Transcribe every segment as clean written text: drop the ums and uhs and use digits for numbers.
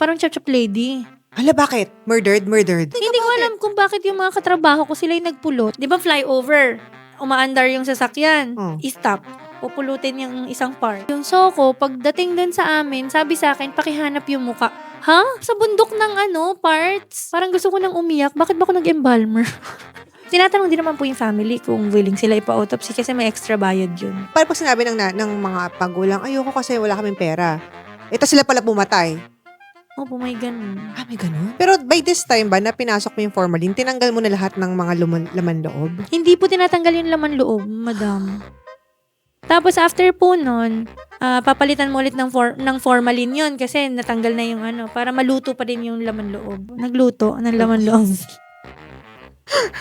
Parang chop-chop lady. Hala, bakit? Murdered? Hindi ko alam kung bakit yung mga katrabaho ko sila yung nagpulot. Di ba flyover? Umaandar yung sasakyan. Oh. I-stop. Pupulutin yung isang part. Yung Soko, pagdating dun sa amin, sabi sa akin, pakihanap yung muka. Ha? Sa bundok ng parts? Parang gusto ko nang umiyak. Bakit ba ako nag-embalmer? Tinatanong din naman po yung family kung willing sila ipa-autopsy kasi may extra bayad yun. Para pag sinabi ng mga pagulang, ayoko kasi wala kaming pera. Ito sila pala pumatay. Opo, may ganun. May ganun? Pero by this time ba, na pinasok mo yung formalin, tinanggal mo na lahat ng mga laman loob? Hindi po tinatanggal yung laman loob, madam. Tapos after po nun, papalitan mo ulit ng formalin yun kasi natanggal na yung para maluto pa rin yung laman loob. Nagluto ng laman loob.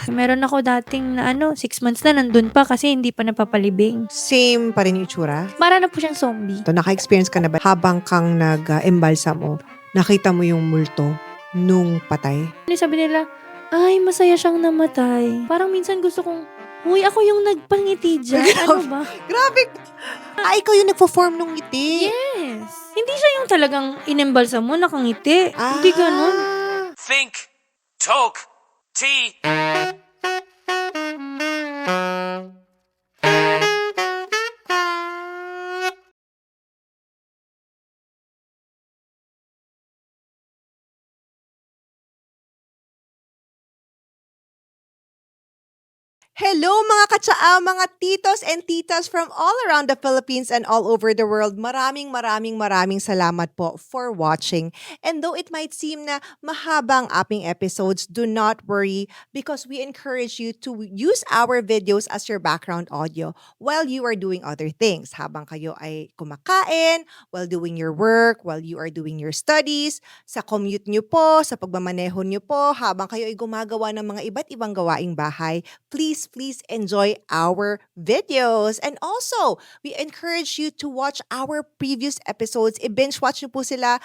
Meron ako dating na 6 months na nandun pa kasi hindi pa napapalibing. Same pa rin yung itsura? Para na po siyang zombie. So, naka-experience ka na ba habang kang nag-embalsam mo, nakita mo yung multo nung patay? Sabi nila, ay, masaya siyang namatay. Parang minsan gusto kong, uy, ako yung nagpangiti dyan. Ano ba? Grabe! Ikaw yung nagpo-form nung ngiti. Yes. Hindi siya yung talagang inembalsam mo, nakangiti. Hindi ganun. Think, talk, tea. Hello mga katsaa, mga titos and titas from all around the Philippines and all over the world. Maraming salamat po for watching. And though it might seem na mahabang aping episodes, do not worry because we encourage you to use our videos as your background audio while you are doing other things. Habang kayo ay kumakain, while doing your work, while you are doing your studies, sa commute nyo po, sa pagmamaneho nyo po, habang kayo ay gumagawa ng mga iba't ibang gawaing bahay, please enjoy our videos. And also, we encourage you to watch our previous episodes. I-binge watch nyo po sila.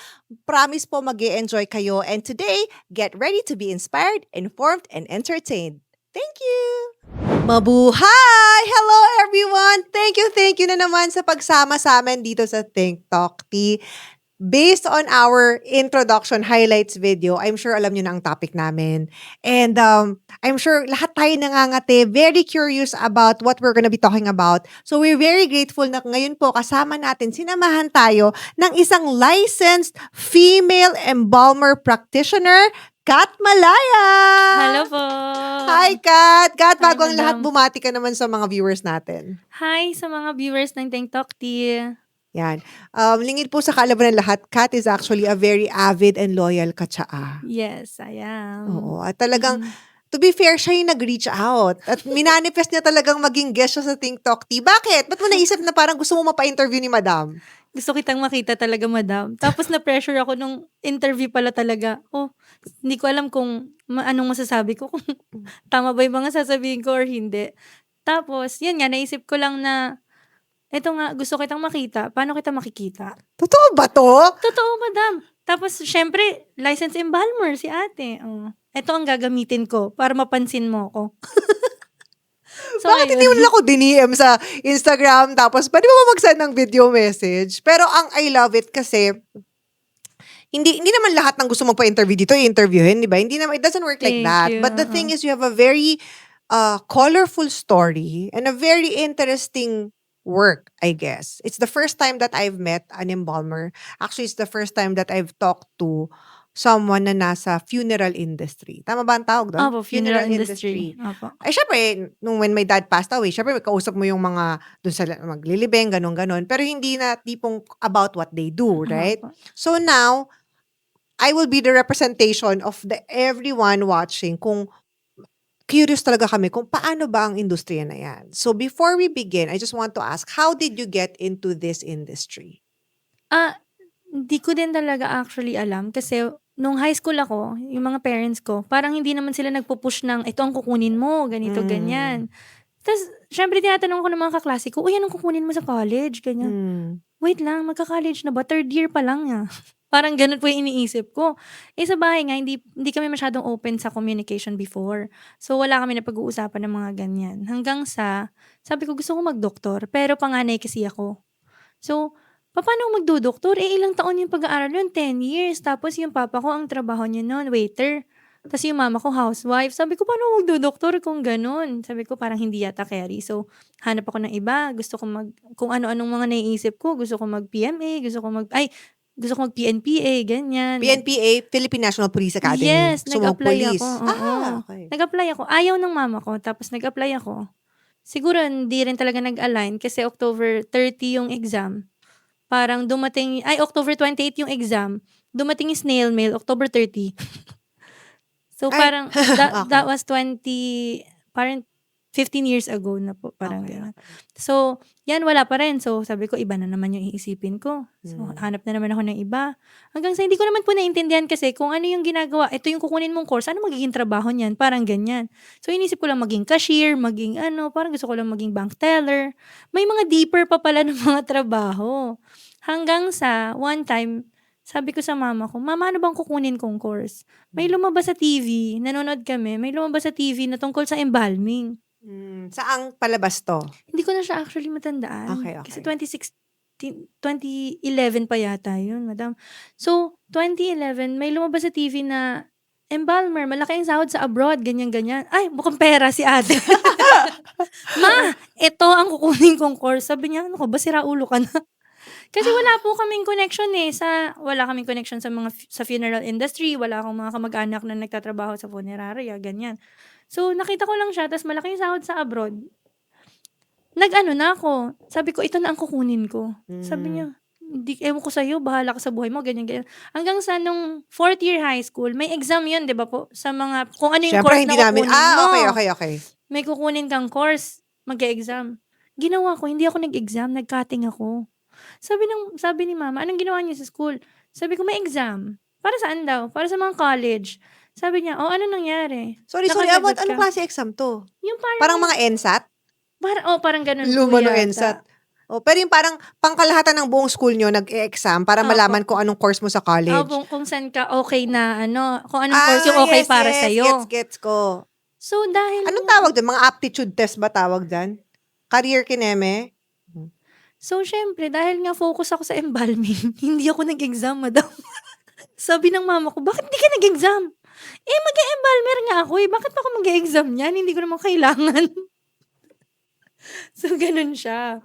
Promise po mag-e-enjoy kayo. And today, get ready to be inspired, informed, and entertained. Thank you! Mabuhay! Hello everyone! Thank you na naman sa pagsama sa amin dito sa Think Talk Tea. Based on our introduction highlights video, I'm sure alam nyo na ang topic namin. And I'm sure lahat tayo nangangate, very curious about what we're gonna be talking about. So we're very grateful na ngayon po kasama natin, sinamahan tayo ng isang licensed female embalmer practitioner, Kat Malaya! Hello po! Hi, Kat! Kat, Hi, bago ang lahat, madam. bumati ka naman sa mga viewers natin. Hi sa mga viewers ng Think Talk Tea. Yan. Lingid po sa kaalaman ng lahat, Kat is actually a very avid and loyal katsaa. Yes, I am. Oo. At talagang, to be fair, siya yung nag-reach out. At minanifest niya talagang maging guest siya sa Think Talk Tea. Bakit? Ba't mo naisip na parang gusto mo mapa-interview ni Madam? Gusto kitang makita talaga, madam. Tapos na-pressure ako nung interview pala talaga. Hindi ko alam kung anong masasabi ko. Kung tama ba yung mga sasabihin ko or hindi. Tapos, yun nga, naisip ko lang na eto nga, gusto kitang makita. Paano kita makikita? Totoo ba to? Totoo, madam. Tapos, syempre, licensed embalmer si ate. Ito ang gagamitin ko para mapansin mo ako. So, Bakit hindi mo nila ako diniem sa Instagram? Tapos, pwede mo ba mag-send ng video message? Pero ang I love it kasi, hindi naman lahat ng gusto magpa-interview dito, i-interviewin, di ba? Hindi naman, it doesn't work like Thank that. you. But the thing is, you have a very colorful story and a very interesting work, I guess. It's the first time that I've met an embalmer. Actually, it's the first time that I've talked to someone na nasa funeral industry. Tama ba ang tawag doon? Opo, funeral industry. Opo. Ay, syempre, when my dad passed away, syempre, kausap mo yung mga doon sa maglilibing, ganon-ganon. Pero hindi na tipong about what they do, right? Opo. So now, I will be the representation of everyone watching kung curious talaga kami kung paano ba ang industriya na yan. So before we begin, I just want to ask, how did you get into this industry? Hindi ko din talaga actually alam kasi nung high school ako, yung mga parents ko, parang hindi naman sila nagpo-push ng ito ang kukunin mo, ganito, ganyan. Tapos, syempre tinatanong ko ng mga kaklase ko, uy, anong kukunin mo sa college? Ganyan. Wait lang, magka-college na ba? 3rd year pa lang ya. Parang ganun po yung iniisip ko. Sa bahay nga, hindi kami masyadong open sa communication before. So, wala kami na pag-uusapan ng mga ganyan. Hanggang sa, sabi ko, gusto ko mag-doktor, pero panganay kasi ako. So, paano ako magdodoktor? Ilang taon yung pag-aaral nun? 10 years. Tapos yung papa ko, ang trabaho niya nun, waiter. Tapos yung mama ko, housewife. Sabi ko, paano ako magdodoktor kung ganun? Sabi ko, parang hindi yata carry. So, hanap ako ng iba. Gusto ko kung ano-anong mga naiisip ko. Gusto ko mag-PMA. Gusto ko mag-PNPA, ganyan. PNPA, Philippine National Police Academy. Yes, So, nag-apply police. ako. Oo. Okay. Nag-apply ako. Ayaw ng mama ko. Tapos nag-apply ako. Siguro hindi rin talaga nag-align kasi October 30 yung exam. Parang October 28 yung exam. Dumating yung snail mail, October 30. So, Ay. parang, Okay. that was parang 15 years ago na po. Parang Okay. gano'n. So, yan, wala pa rin. So, sabi ko, iba na naman yung iisipin ko. So, hanap na naman ako ng iba. Hanggang sa hindi ko naman po naintindihan kasi kung ano yung ginagawa, ito yung kukunin mong course, ano magiging trabaho niyan? Parang ganyan. So, inisip ko lang maging cashier, maging parang gusto ko lang maging bank teller. May mga deeper pa pala ng mga trabaho. Hanggang sa, one time, sabi ko sa mama ko, Mama, ano bang kukunin kong course? May lumabas sa TV, nanonood kami, may lumabas sa TV na tungkol sa embalming. Saang palabas to? Hindi ko na siya actually matandaan. Okay. Kasi 2011 pa yata yun, madam. So, 2011, may lumabas sa TV na embalmer, malaki ang sahod sa abroad, ganyan-ganyan. Ay, mukhang pera si ate. Ma, ito ang kukunin kong course. Sabi niya, ano ko ba, sira ulo ka na? Kasi wala po kaming connection wala kaming connection sa funeral industry, wala akong mga kamag-anak na nagtatrabaho sa funeraria, ganyan. So, nakita ko lang siya, tas malaki yung sahod sa abroad. Nag-ano na ako, sabi ko, ito na ang kukunin ko. Sabi niya, ewan ko sa'yo, bahala ka sa buhay mo, ganyan. Hanggang sa nung 4th year high school, may exam yun, di ba po? Sa mga, kung ano yung Siyempre, course hindi na namin. kukunin mo. Okay. May kukunin kang course, mag-exam. Ginawa ko, hindi ako nag-exam, nag-cutting ako. Sabi ni mama, anong ginawa niyo sa school? Sabi ko, may exam. Para saan daw? Para sa mga college. Sabi niya, ano nangyari? Sorry, Nakasagot anong ka? klase exam to? Yung Parang mga NSAT? parang ganun po Luma ng yata. NSAT. Pero yung parang pangkalahatan ng buong school nyo nag-e-exam para Opo. malaman kung anong course mo sa college. Kung saan ka okay na, kung anong course yung okay para sa'yo. Gets ko. So, dahil... Anong tawag doon? Mga aptitude test ba tawag dyan? Career kineme? So, syempre, dahil nga focus ako sa embalming, hindi ako nag-exam, madam. Sabi ng mama ko, bakit hindi ka nag-exam? Mag-embalmer nga ako Bakit pa ako mag-exam niyan? Hindi ko naman kailangan. So, ganun siya.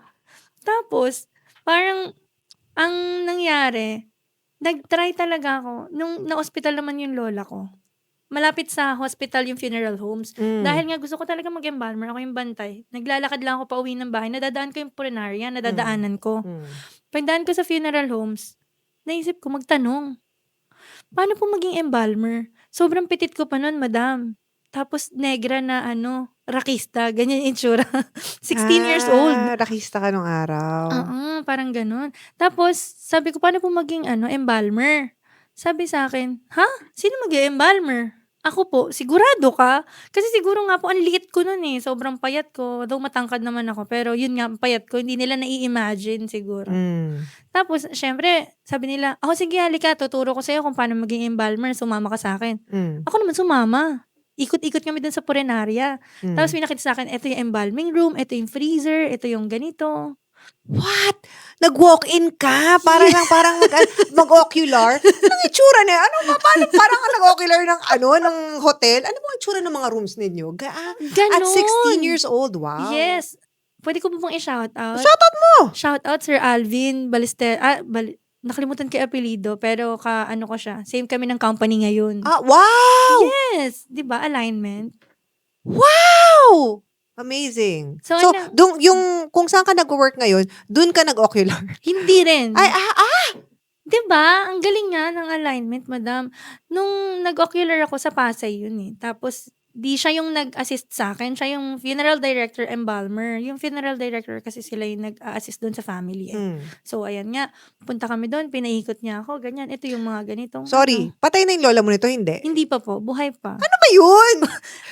Tapos, parang, ang nangyari, nag-try talaga ako. Nung na-hospital naman yung lola ko, malapit sa hospital yung funeral homes. Dahil nga gusto ko talaga mag-embalmer, ako yung bantay. Naglalakad lang ako pa uwi ng bahay, nadadaan ko yung purenaria, nadadaanan ko. Pagdaan ko sa funeral homes, naisip ko magtanong, paano po maging embalmer? Sobrang petit ko pa nun, madam. Tapos negra na rakista, ganyan yung itsura. 16 years old. Rakista ka nung araw. Parang ganun. Tapos, sabi ko, paano po maging embalmer? Sabi sa akin, sino mag-embalmer? Ako po, sigurado ka? Kasi siguro nga po, ang liit ko nun sobrang payat ko. Though matangkad naman ako, pero yun nga, payat ko. Hindi nila nai-imagine siguro. Tapos, syempre, sabi nila, sige, halika, tuturo ko sa'yo kung paano maging embalmer. Sumama ka sa akin. Ako naman sumama. Ikot-ikot kami dun sa purenaria. Tapos pinakita sa akin, ito yung embalming room, ito yung freezer, ito yung ganito. What? Nag-walk-in ka? Parang mag-ocular? Anong itsura na? Paano parang nag-ocular ng hotel? Ano bang itsura ng mga rooms ninyo? Ganon. At 16 years old, wow. Yes. Pwede ko po pong i-shoutout? Shoutout mo! Shoutout Sir Alvin Balister. Nakalimutan ko yung apelido, pero ko siya. Same kami ng company ngayon. Wow! Yes! Diba? Alignment. Wow! Amazing. So kung saan ka nag-work ngayon, dun ka nag-ocular? Hindi rin. Ay, Diba? Ang galing nga ng alignment, madam. Nung nag-ocular ako sa Pasay yun Tapos, di siya yung nag-assist sa akin. Siya yung funeral director embalmer. Yung funeral director kasi sila yung nag-assist doon sa family. So, ayan nga. Punta kami doon, pinaikot niya ako. Ganyan. Ito yung mga ganitong. Sorry, patay na yung lola mo nito, hindi? Hindi pa po. Buhay pa. Ano ba yun?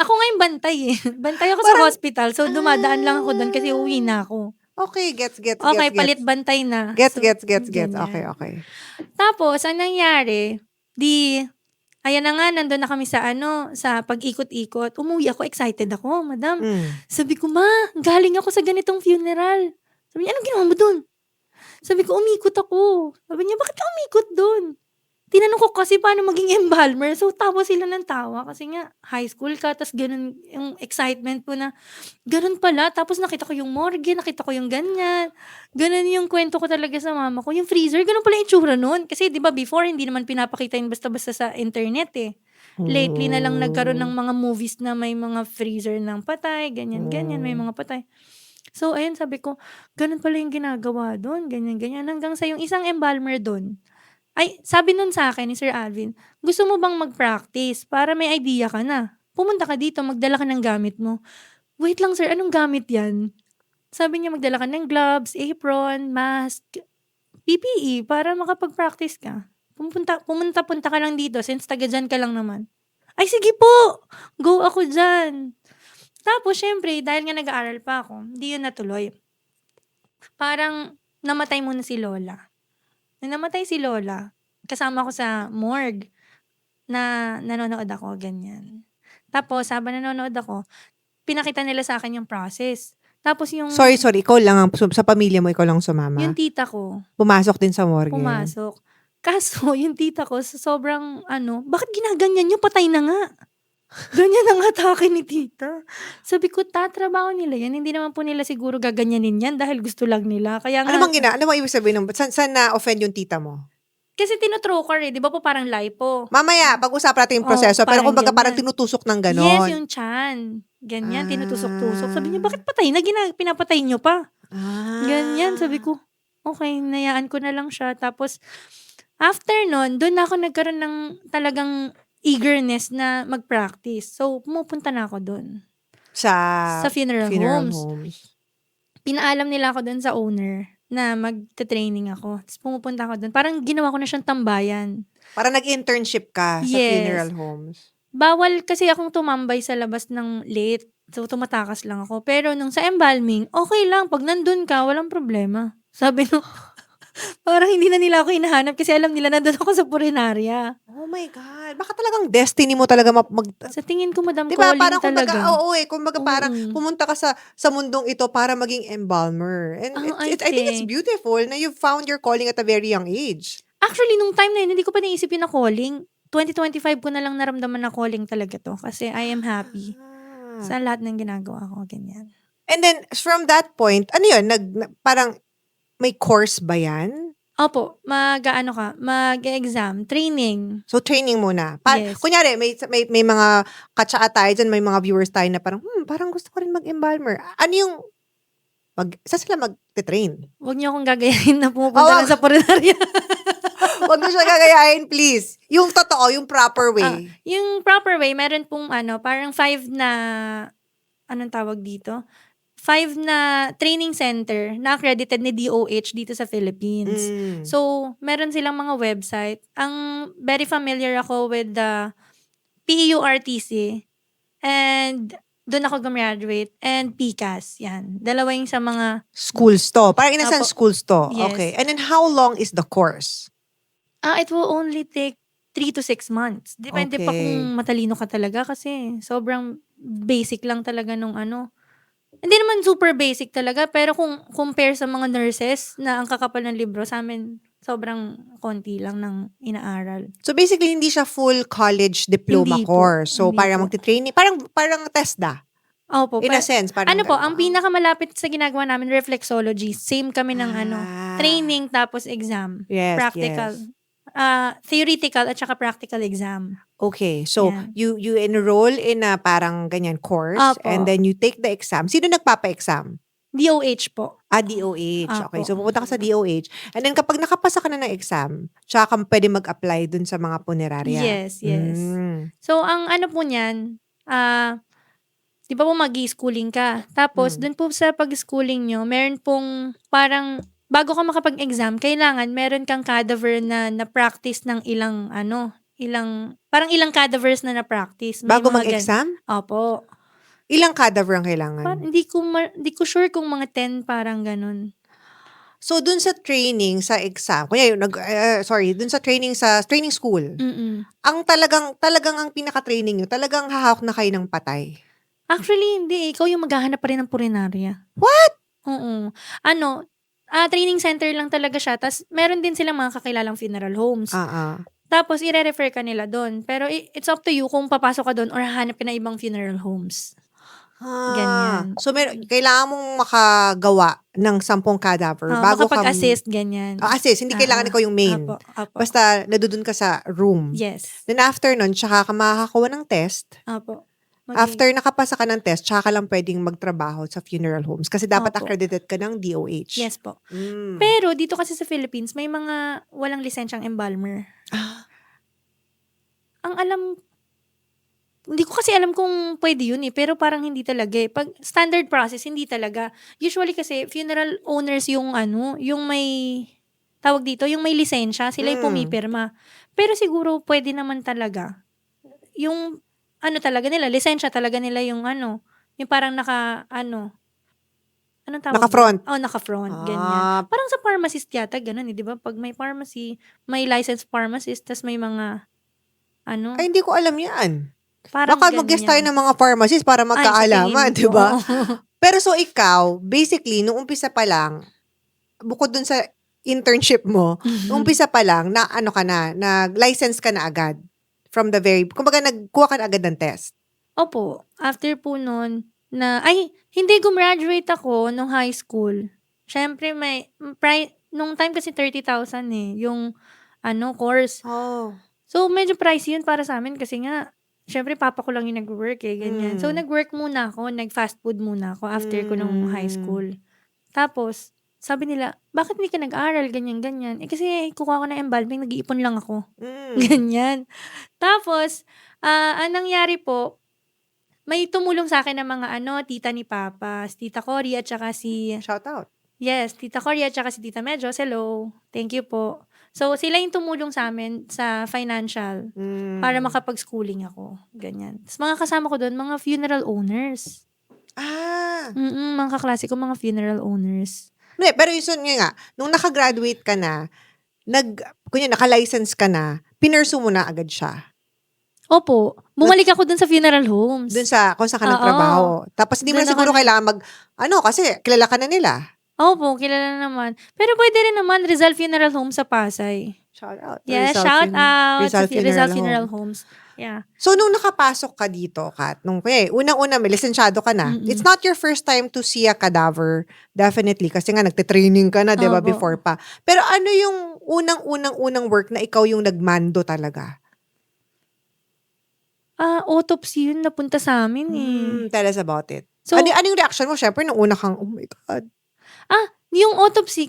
Ako nga yung bantay Bantay ako sa hospital. So, dumadaan lang ako doon kasi uwi na ako. Okay, gets. Okay, palit bantay na. Gets. ganyan. Okay. Tapos, ang nangyari, ayan na nga, nandun na kami sa sa pag-ikot-ikot. Umuwi ako, excited ako, madam. Sabi ko, Ma, galing ako sa ganitong funeral. Sabi niya, anong ginawa mo dun? Sabi ko, umikot ako. Sabi niya, bakit ka umikot doon? Tinanong ko kasi paano maging embalmer. So, tawa sila ng tawa. Kasi nga, high school ka, tapos ganun yung excitement mo na, ganun pala. Tapos nakita ko yung morgue, nakita ko yung ganyan. Ganun yung kwento ko talaga sa mama ko. Yung freezer, ganun pala yung itsura nun. Kasi di ba before, hindi naman pinapakita yun basta-basta sa internet eh. Lately na lang nagkaroon ng mga movies na may mga freezer ng patay, ganyan-ganyan, may mga patay. So, ayun, sabi ko, ganun pala yung ginagawa doon, ganyan-ganyan. Hanggang sa yung isang embalmer doon, ay, sabi nun sa akin ni Sir Alvin, gusto mo bang mag-practice para may idea ka na? Pumunta ka dito, magdala ka ng gamit mo. Wait lang sir, anong gamit yan? Sabi niya magdala ka ng gloves, apron, mask, PPE para makapag-practice ka. Pumunta ka lang dito since taga dyan ka lang naman. Ay, sige po! Go ako dyan! Tapos, syempre, dahil nga nag-aaral pa ako, hindi yun natuloy. Parang namatay muna si Lola. Nung namatay si Lola, kasama ko sa morgue na nanonood ako, ganyan. Tapos, habang nanonood ako, pinakita nila sa akin yung process. Tapos yung Sorry, ikaw lang sa pamilya mo, ikaw lang sumama. yung tita ko, Pumasok din sa morgue. pumasok. Kaso, yung tita ko, sa sobrang bakit ginaganyan nyo? Patay na nga. Ganyan ang atake ni tita. Sabi ko, tatrabaho nila yan. Hindi naman po nila siguro gaganyanin yan dahil gusto lang nila. Kaya nga, Ano bang ibig sabihin nung, saan na-offend yung tita mo? kasi tinotroker eh. Di ba po parang lipo? Mamaya, pag-usapan natin yung proseso, pero parang kumbaga parang ganyan. tinutusok ng ganon. Yes, yung chan. Ganyan, tinutusok-tusok. Sabi niya, bakit patay na? Pinapatay niyo pa. Ganyan. Sabi ko, okay, nayaan ko na lang siya. Tapos, after nun, doon ako nagkaroon ng talagang eagerness na mag-practice. So, pumupunta na ako doon. Sa funeral homes. Pinaalam nila ako doon sa owner na magte-training ako. Tapos pumupunta ako doon. Parang ginawa ko na siyang tambayan. Para nag-internship ka sa Yes. funeral homes. Bawal kasi akong tumambay sa labas ng late. So, tumatakas lang ako. Pero nung sa embalming, okay lang. Pag nandun ka, walang problema. Sabi nung, parang hindi na nila ako hinahanap kasi alam nila nandun ako sa purinarya. Oh my God. Baka talagang destiny mo talaga Sa tingin ko, madam, diba? calling Parang talaga. kumbaga parang pumunta ka sa mundong ito para maging embalmer. And I think it's beautiful na you found your calling at a very young age. Actually, nung time na yun, hindi ko pa naisipin na calling. 2025 ko na lang naramdaman na calling talaga to. Kasi I am happy sa lahat ng ginagawa ko. Ganyan. And then, from that point, ano yun? Parang may course ba yan? Opo, mag-exam, training. So, training muna. Yes. Kunyari, may mga katsaa tayo dyan, may mga viewers tayo na parang gusto ko rin mag-embalmer. Ano yung, saan sila mag-train? Huwag niyo akong gagayahin na pumupunta lang sa purinarya. Huwag mo siya gagayahin, please. Yung totoo, yung proper way. Yung proper way, meron pong parang 5 na, anong tawag dito? 5 na training center na accredited ni DOH dito sa Philippines. So, meron silang mga website. Ang very familiar ako with the PEURTC and doon ako gumraduate and PCAS. Yan. Dalawa yung sa mga schools to. Parang inasan Opo. schools to. Yes. Okay. And then how long is the course? it will only take 3 to 6 months. Depende pa Okay. kung matalino ka talaga kasi sobrang basic lang talaga nung Hindi naman super basic talaga, pero kung compare sa mga nurses na ang kakapal ng libro, sa amin, sobrang konti lang ng inaaral. So basically, hindi siya full college diploma Hindi po. course. So Hindi parang po. magti-training, parang TESDA. Opo. In a sense, parang Ano po, ganun. ang pinakamalapit sa ginagawa namin, reflexology. Same kami ng training tapos exam. Yes, Practical. yes. Theoretical at saka practical exam. Okay. So, Yan. you enroll in a parang ganyan course Opo. and then you take the exam. Sino nagpapa-exam? DOH po. DOH. Okay. Opo. So, pupunta ka sa DOH. And then, kapag nakapasa ka na ng exam, tsaka ka pwede mag-apply dun sa mga punerarya. Yes, yes. Mm. So, ang po niyan, di ba po mag-i-schooling ka? Tapos, dun po sa pag-schooling nyo, meron pong parang, bago ka makapag-exam, kailangan meron kang cadaver na na-practice ng parang ilang cadavers na na-practice. May Bago mga mag-exam? Opo. Ilang cadaver ang kailangan? Hindi ko sure kung mga 10 parang ganun. So, dun sa training, sa exam, dun sa training school, ang talagang ang pinaka-training nyo, talagang hahawak na kayo ng patay. Actually, hindi. Ikaw yung maghahanap pa rin ng purinarya. What? Oo. training center lang talaga siya. Tas meron din silang mga kakilalang funeral homes. Tapos ire-refer ka nila doon. Pero it's up to you kung papasok ka doon or hahanap ka ng ibang funeral homes. Ganyan. So, kailangan mong makagawa ng 10 cadaver bago ka... Makapag-assist, ganyan. Assist. Hindi kailangan ikaw yung main. Apo. Basta, nadudun ka sa room. Yes. Then after nun, tsaka ka makakakuha ng test. Apo. After nakapasa ka ng test, tsaka ka lang pwedeng magtrabaho sa funeral homes. Kasi dapat Opo. accredited ka ng DOH. Yes po. Pero dito kasi sa Philippines, may mga walang lisensyang embalmer. Ang alam, hindi ko kasi alam kung pwede yun pero parang hindi talaga Pag standard process, hindi talaga. Usually kasi, funeral owners yung yung may, tawag dito, yung may lisensya, sila yung pumipirma. Pero siguro pwede naman talaga. Yung, talaga nila, lisensya talaga nila yung yung parang anong tawag? Naka-front. Naka-front, ganyan. Parang sa pharmacist yata, ganun di ba? Pag may pharmacy, may licensed pharmacist, tas may mga, Ay, hindi ko alam yan. parang Baka mag-guest tayo ng mga pharmacist para magkaalaman, di ba? Pero so ikaw, basically, nung umpisa pa lang, bukod dun sa internship mo, nung umpisa pa lang, na nag-license ka na agad. From the kumbaga nagkuha ka na agad ng test. Opo. After po nun, hindi gumraduate ako nung high school. Siyempre, nung time kasi 30,000 yung course. So, medyo pricey yun para sa amin kasi nga, siyempre, papa ko lang yung nag-work ganyan. So, nag-work muna ako, nag-fast food muna ako after ko nung high school. Tapos, sabi nila, bakit hindi ka nag-aral, ganyan-ganyan? Kasi kukuha ko ng embalming, nag-iipon lang ako. Ganyan. Tapos, ang nangyari po, may tumulong sa akin ng mga tita ni Papa, si Tita Cory at saka si... Shout out. Yes, Tita Cory at saka si Tita Medjos. Hello. Thank you po. So, sila yung tumulong sa amin sa financial para makapag-schooling ako. Ganyan. Tapos mga kasama ko doon, mga funeral owners. Mga kaklase ko, mga funeral owners. Pero yun nga, nung nakagraduate ka na, naka-license ka na, pinursu mo na agad siya. Opo. Bumalik ako dun sa funeral homes. Dun kung saan ka nagtrabaho. Tapos hindi mo na siguro kailangan kasi kilala ka na nila. Opo, kilala naman. Pero pwede rin naman Rizal Funeral Home sa Pasay. Shout out. Yeah, shout out sa Rizal Funeral Homes. Yeah. So, nung nakapasok ka dito, Kat, unang-una, may lisensyado ka na. It's not your first time to see a cadaver. Definitely. Kasi nga, nagte-training ka na, di ba, before pa. Pero ano yung unang work na ikaw yung nagmando talaga? Autopsy yun napunta sa amin Tell us about it. So, ano yung reaction mo? Siyempre, nung una kang, oh my God. Yung autopsy,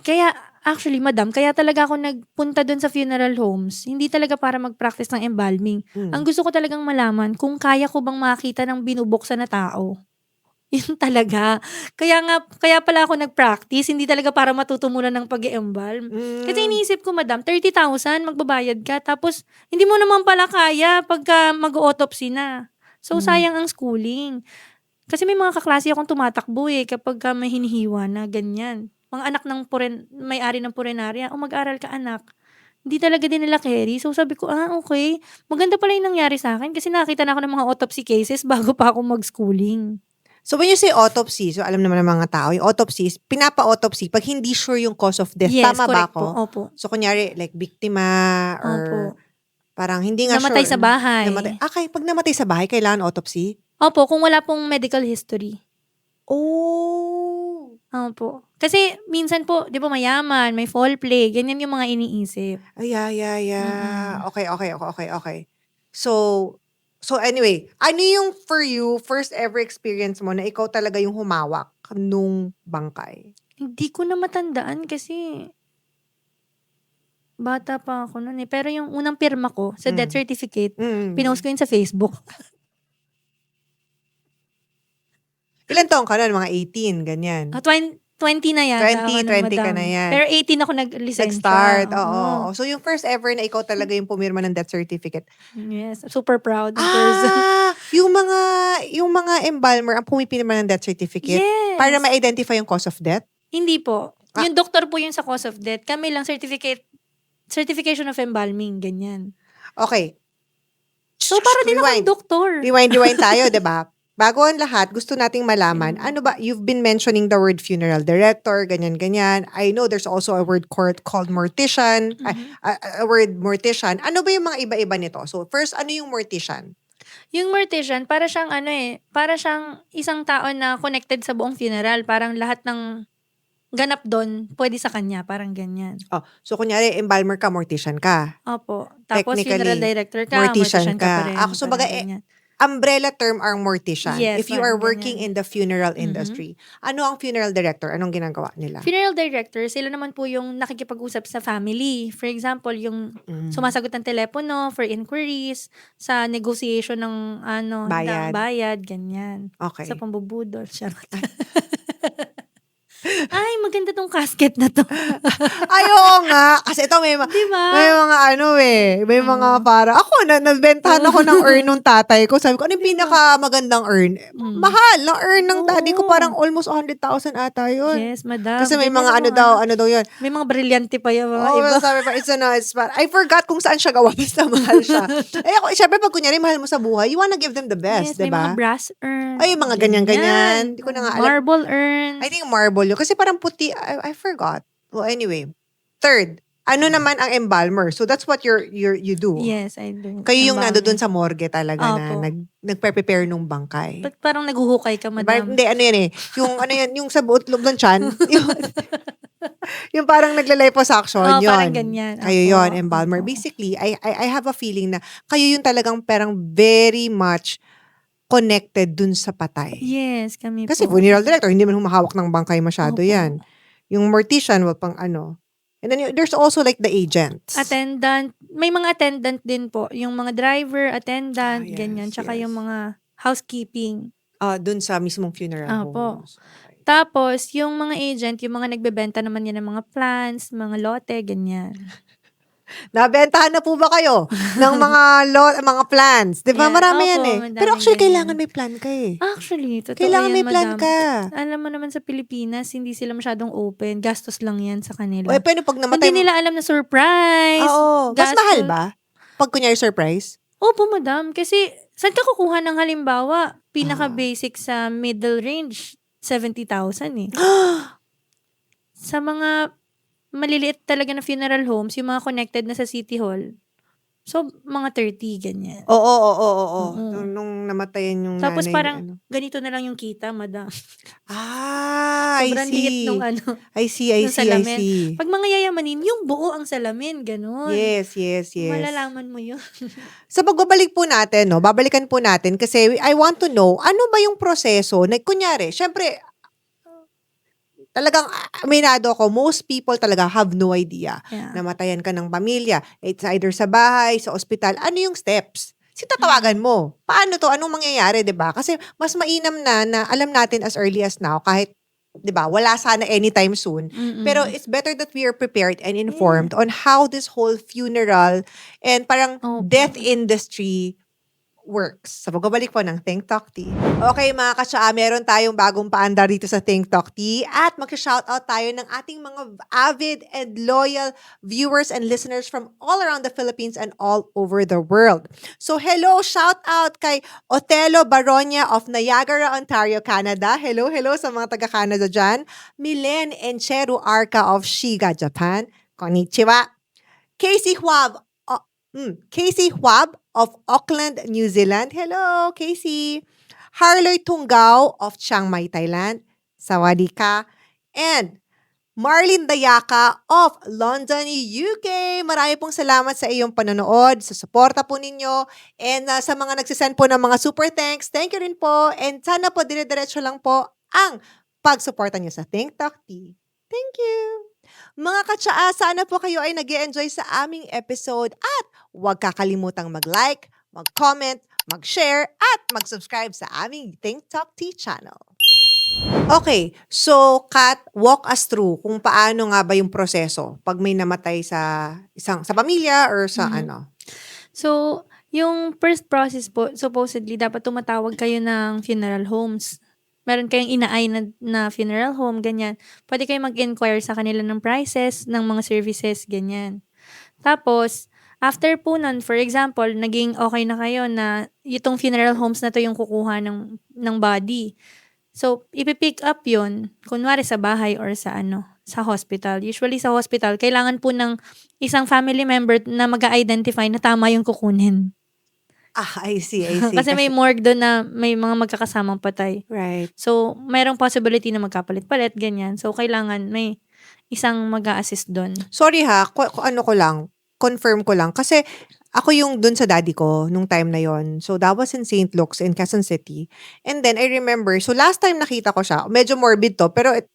actually, madam, kaya talaga ako nagpunta dun sa funeral homes. Hindi talaga para mag-practice ng embalming. Ang gusto ko talagang malaman kung kaya ko bang makita ng binubuksan na tao. Yun talaga. Kaya pala ako nag-practice, hindi talaga para matutumulan ng pag-i-embalm. Kasi iniisip ko, madam, 30,000, magbabayad ka, tapos hindi mo naman pala kaya pagka mag-autopsy na. So, sayang ang schooling. Kasi may mga kaklase akong tumatakbo kapag may hinihiwa na ganyan. Mga anak ng may-ari ng purenarya, mag-aral ka anak. Hindi talaga din nila carry. So sabi ko, okay. Maganda pala yung nangyari sa akin kasi nakita na ako ng mga autopsy cases bago pa ako mag-schooling. So when you say autopsy, so alam naman ng mga tao, yung autopsy, pinapa-autopsy pag hindi sure yung cause of death. Yes, tama ba ako? Opo. So kunyari, like biktima or parang hindi nga namatay sure. sa bahay. Okay, pag namatay sa bahay, kailangan autopsy? Opo, kung wala pong medical history. Opo. Kasi minsan po, di ba mayaman, may foul play, ganyan yung mga iniisip. Yeah. Okay. So anyway, ano yung for you, first ever experience mo na ikaw talaga yung humawak nung bangkay? Hindi ko na matandaan kasi bata pa ako noon Pero yung unang pirma ko sa death certificate, pinost ko yun sa Facebook. Ilan taong ka na? Mga 18, ganyan. 20 na yata. 20 ka na yan. Pero 18 ako nag-lisensya. Nag-start, oo. So, yung first ever na ikaw talaga yung pumirma ng death certificate. Yes, super proud in person. Yung mga embalmer ang pumipirma ng death certificate Yes. para ma-identify yung cause of death? Hindi po. Yung doktor po yung sa cause of death. Kami lang certification of embalming, ganyan. Okay. So, para din akong doktor. Rewind tayo, 'di ba? bago ang lahat, gusto nating malaman, ano ba, you've been mentioning the word funeral director, ganyan-ganyan. I know there's also a word called mortician, a word mortician. Ano ba yung mga iba-iba nito? So, first, ano yung mortician? Yung mortician, para siyang para siyang isang tao na connected sa buong funeral. Parang lahat ng ganap doon, pwede sa kanya. Parang ganyan. Oh, so kunyari, embalmer ka, mortician ka. Opo. Tapos Technically, funeral director ka, mortician mortician ka pa ka. rin. Ako, so baga, Parang ganyan. umbrella term ang mortician. Yes, If you are parang working ganyan. in the funeral industry, ano ang funeral director? Anong ginagawa nila? Funeral director, sila naman po yung nakikipag-usap sa family. For example, yung sumasagot ng telepono for inquiries, sa negotiation ng Bayad. bayad, ganyan. Okay. Sa pambubudol. Charot. Ay, maganda tong casket na to. Ay, oo nga. Kasi ito may, Diba? may mga may mga para, ako, nabentahan ako ng urn nung tatay ko. Sabi ko, ano yung pinakamagandang urn? Mahal na urn ng daddy ko, Oo. parang almost 100,000 ata yun. Yes, madam. Kasi may Ganyan mga ang ano daw yun. May mga brilyante pa yung mga Oo, iba. sabi pa, it's I forgot kung saan siya gawa, basta mahal siya. Ako, syempre, pag kunyari, mahal mo sa buhay, you wanna give them the best, Yes, may mga diba? brass urn. Ay, mga ganyan-ganyan. Hindi ko na nga alam. Marble urn. I think marble yun. Kasi parang puti, I forgot. Well, anyway. Third, ano naman ang embalmer? So that's what you do. Yes, I do. Kayo yung nando Embalming. doon sa morgue talaga na Opo. nagpe-prepare nung bangkay. Ba't parang naghuhukay ka, madam? Hindi, ano yan eh. Yung ano yan, yung sa buot loob ng tiyan. yung parang naglaliposuction, Oo, yun. parang ganyan. Kayo Opo, yun, embalmer. opo. Basically, I have a feeling na kayo yung talagang parang very much connected dun sa patay. Yes, kami Kasi po. funeral director, hindi man humahawak ng bangkay masyado Opo. yan. Yung mortician, pang ano. And then there's also like the agents. Attendant. May mga attendant din po. Yung mga driver, attendant, Yes, ganyan. Tsaka yes. yung mga housekeeping. Dun sa mismong funeral Opo. homes. Tapos, yung mga agent, yung mga nagbebenta naman yan ng mga plants, mga lote, ganyan. Nabentahan na po ba kayo ng mga plans? Di ba? Yan. Marami Opo, yan eh. madaming Pero actually, ganyan. kailangan may plan ka eh. Actually, totoo Kailangan yan, may plan madam. ka. Alam mo naman sa Pilipinas, hindi sila masyadong open. Gastos lang yan sa kanila. O, pero pag namatay Hindi nila alam na surprise. Oo. Mas gastos. mahal ba? Pag kunyari surprise? Opo, madam. Kasi, saan ka kukuha ng halimbawa? Pinaka-basic sa middle range, 70,000 eh. Sa mga maliliit talaga na funeral homes, yung mga connected na sa City Hall, so, mga 30, ganyan. Oo. Oo. Nung namatayan yung Tapos nanay parang, ni ano. ganito na lang yung kita, madam. I Sobrang see. liit nung I see. nung salamin. see. Pag mga yayamanin, yung buo ang salamin, ganun. Yes. Malalaman mo yun. Sa pagbabalik po natin, no, babalikan po natin kasi I want to know, ano ba yung proseso na, kunyari, syempre, talagang aminado ako, most people talaga have no idea. Yeah. Namatayan ka ng pamilya. It's either sa bahay, sa ospital. Ano yung steps? Tatawagan mo. Paano to? Anong mangyayari, 'di ba? Kasi mas mainam na alam natin as early as now, kahit 'di ba, wala sana anytime soon. Mm-mm. Pero it's better that we are prepared and informed on how this whole funeral and parang Opo. death industry works. Sa pagbabalik po ng Think Talk Tea. Okay mga katsaa, meron tayong bagong paandar dito sa Think Talk Tea at mag-shoutout tayo ng ating mga avid and loyal viewers and listeners from all around the Philippines and all over the world. So hello, shoutout kay Otelo Baronia of Niagara, Ontario, Canada. Hello sa mga taga-Canada dyan. Milen Encheru Arca of Shiga, Japan. Konnichiwa. Casey Hwab of Auckland, New Zealand. Hello, Casey. Harloy Tunggao of Chiang Mai, Thailand. Sawadee ka. And Marlene Dayaka of London, UK. Marami pong salamat sa iyong panonood, sa suporta po ninyo, and sa mga nagsisend po ng mga super thanks. Thank you rin po. And sana po dire-diretso lang po ang pagsuporta niyo sa Think Talk Tea. Thank you. Mga katsaa, sana po kayo ay nag-enjoy sa aming episode at huwag kakalimutang mag-like, mag-comment, mag-share at mag-subscribe sa aming Think Talk Tea channel. Okay, so Kat, walk us through kung paano nga ba yung proseso pag may namatay sa pamilya or sa ano. So, yung first process po, supposedly, dapat tumatawag kayo ng funeral homes. Meron kayong inaay na funeral home, ganyan. Pwede kayo mag-inquire sa kanila ng prices, ng mga services, ganyan. Tapos, After po nun, for example, naging okay na kayo na itong funeral homes na 'to yung kukuha ng body. So, ipi-pick up yun, kunwari sa bahay or sa ano, sa hospital. Usually sa hospital, kailangan po ng isang family member na mag-a-identify na tama yung kukunin. I see, I see. Kasi may morgue dun na may mga magkakasamang patay. Right. So, merong possibility na magkapalit-palit, ganyan. So, kailangan may isang mag-a-assist dun. Sorry ha, ano ko lang, confirm ko lang. Kasi ako yung dun sa daddy ko nung time na yon. So that was in St. Luke's in Quezon City. And then I remember, so last time nakita ko siya, medyo morbid to, pero it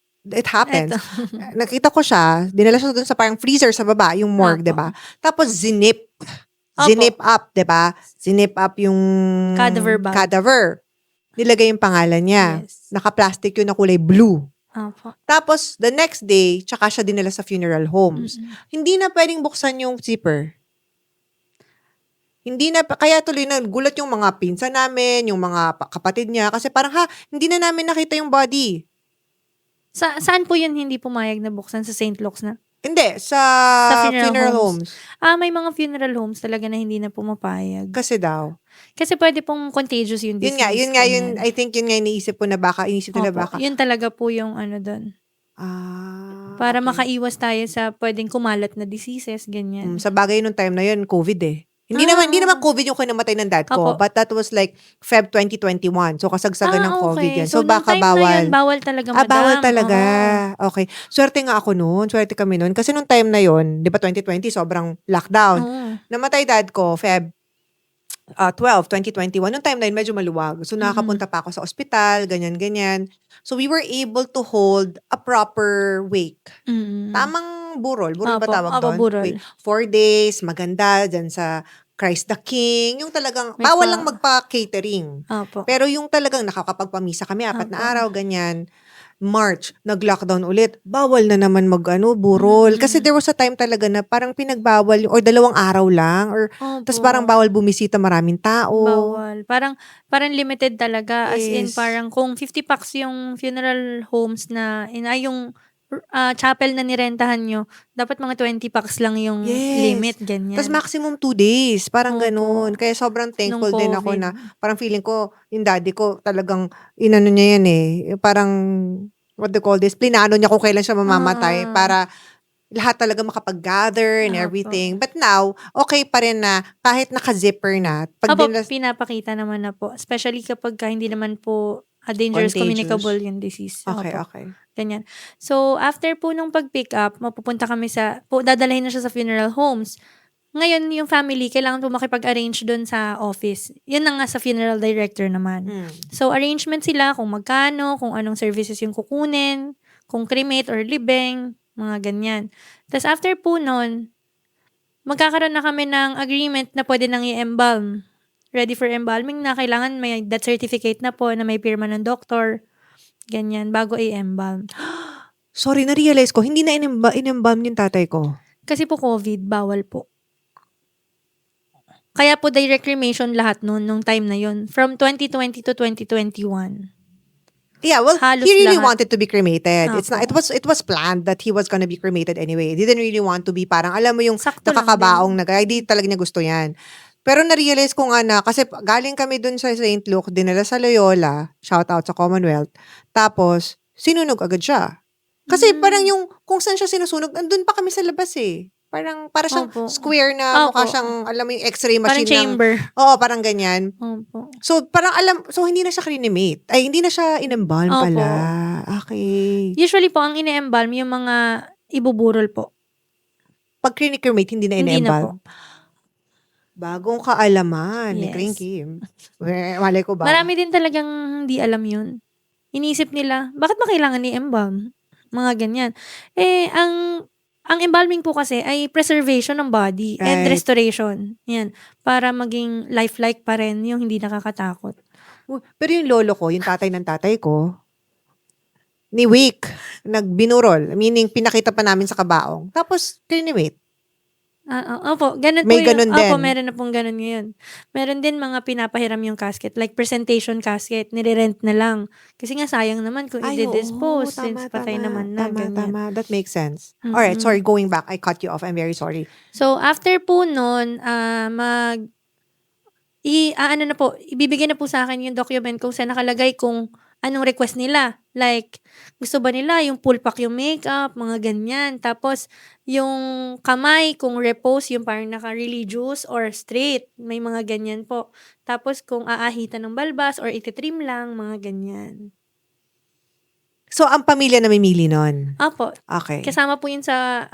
happens. Eto. Nakita ko siya, dinala siya dun sa parang freezer sa baba, yung morgue, Opo. 'di ba? Tapos zinip. Opo. Zinip up, 'di ba? Zinip up yung Cadaver bag. cadaver. Nilagay yung pangalan niya. Yes. Naka-plastic yun na kulay blue. Opo. Tapos, the next day, tsaka siya dinala sa funeral homes. Hindi na pwedeng buksan yung zipper. Hindi na, kaya tuloy na gulat yung mga pinsan namin, yung mga kapatid niya, kasi parang hindi na namin nakita yung body. Saan po yun hindi pumayag na buksan? Sa St. Luke's na? Hindi, sa funeral homes. May mga funeral homes talaga na hindi na pumapayag. Kasi daw. Kasi pwede pong contagious yung disease. Yun nga, I think yun nga iniisip ko na baka, inisip nila Opo, baka. yun talaga po yung ano doon. Para Okay. makaiwas tayo sa pwedeng kumalat na diseases, ganyan. Sa bagay nung time na yun, COVID eh. Hindi naman COVID yung kinamatay ng dad ko, Opo. but that was like Feb 2021. So kasagsagan ng COVID okay. yan. So baka nung time na bawal. yun, bawal talaga, madam. Bawal talaga. Oo. Okay. Swerte nga ako noon. Swerte kami noon. Kasi nung time na yun, di ba 2020, sobrang lockdown. Oo. Namatay dad ko, Feb 12, 2021. Nung time na yun, medyo maluwag. So nakakapunta pa ako sa ospital, ganyan-ganyan. So we were able to hold a proper wake. Mm. Tamang burol. Burol ba Opo, tawag opo, doon? burol. Wait, 4 days, maganda, dyan sa Christ the King. Yung talagang, May bawal pa- lang magpa-catering. Opo. Pero yung talagang nakakapagpamisa kami, 4 na Opo. araw, ganyan. March, nag-lockdown ulit. Bawal na naman burol. Kasi there was a time talaga na parang pinagbawal, or 2 araw lang, or tas Opo. parang bawal bumisita maraming tao. Bawal. Parang limited talaga. As in, Yes. parang kung 50 packs yung funeral homes na, yung chapel na nirentahan nyo, dapat mga 20 packs lang yung Yes. limit, ganyan. Tas maximum 2 days. Parang Opo. ganun. Kaya sobrang thankful Nung din ako COVID. na parang feeling ko, yung daddy ko talagang inano niya yan eh. Parang, what they call this, plinano niya kung kailan siya mamamatay para lahat talaga makapag-gather and Opo. everything. But now, okay pa rin na kahit naka-zipper na. Pag Opo, dinala- pinapakita naman na po. Especially kapag hindi naman po dangerous Contagious. communicable yung disease. Okay, Opo. okay. Ganyan. So, after po nung pag-pick up, mapupunta kami dadalhin na siya sa funeral homes. Ngayon, yung family, kailangan po makipag-arrange doon sa office. Yun na nga sa funeral director naman. So, arrangement sila kung magkano, kung anong services yung kukunin, kung cremate or libing, mga ganyan. Tapos, after po nun, magkakaroon na kami ng agreement na pwede nang i-embalm. Ready for embalming na, kailangan may death certificate na po na may pirma ng doktor. Ganyan, bago i-embalm. Sorry, na-realize ko, hindi na in-embalm yung tatay ko. Kasi po COVID, bawal po. Kaya po direct cremation lahat nung time na yun. From 2020 to 2021. Yeah, well, Halos he really lahat. wanted to be cremated. It's not, Opo. it was planned that he was gonna be cremated anyway. He didn't really want to be parang, alam mo yung Sakto lang nakakabaong na guy. Hindi talaga niya gusto yan. Pero na-realize ko nga na, kasi galing kami dun sa St. Luke, dinala sa Loyola, shout out sa Commonwealth, tapos, sinunog agad siya. Kasi parang yung, kung saan siya sinusunog, andun pa kami sa labas eh. Parang, para siyang Opo. square na, mukha Opo. siyang, alam mo yung x-ray Parang machine. chamber. Oo, parang ganyan. Opo. So, parang so hindi na siya cremate. Ay, hindi na siya in-embalm Opo. pala. Okay. Usually po, ang ine-embalm, yung mga ibuburol po. Pag cremate, hindi na Hindi na in-embalm. po. Bagong kaalaman ni Yes. Kring Kim. Malay ko ba? Marami din talagang hindi alam yun. Iniisip nila, bakit ba kailangan i-embalm? Mga ganyan. Ang embalming po kasi ay preservation ng body and Right. restoration. Yan. Para maging lifelike pa rin yung hindi nakakatakot. Pero yung lolo ko, yung tatay ng tatay ko, ni Wake, nagbinurol. Meaning, pinakita pa namin sa kabaong. Tapos, cremate. Opo, gano'n po May ganun opo, din? meron na pong gano'n ngayon. Meron din mga pinapahiram yung casket, like presentation casket, nire-rent na lang. Kasi nga sayang naman kung Ay, oo. ide-dispose since Tama, patay tama. naman na, Tama, ganyan. tama. That makes sense. Alright, Mm. sorry, going back. I cut you off. I'm very sorry. So, after po nun, ano na po, ibibigay na po sa akin yung document kung saan nakalagay kung anong request nila. Like, gusto ba nila yung full pack yung makeup, mga ganyan. Tapos, yung kamay, kung repose, yung parang naka-religious or straight. May mga ganyan po. Tapos, kung aahitan ng balbas or ititrim lang, mga ganyan. So, ang pamilya na namimili nun? Opo, Okay. kasama po yun sa,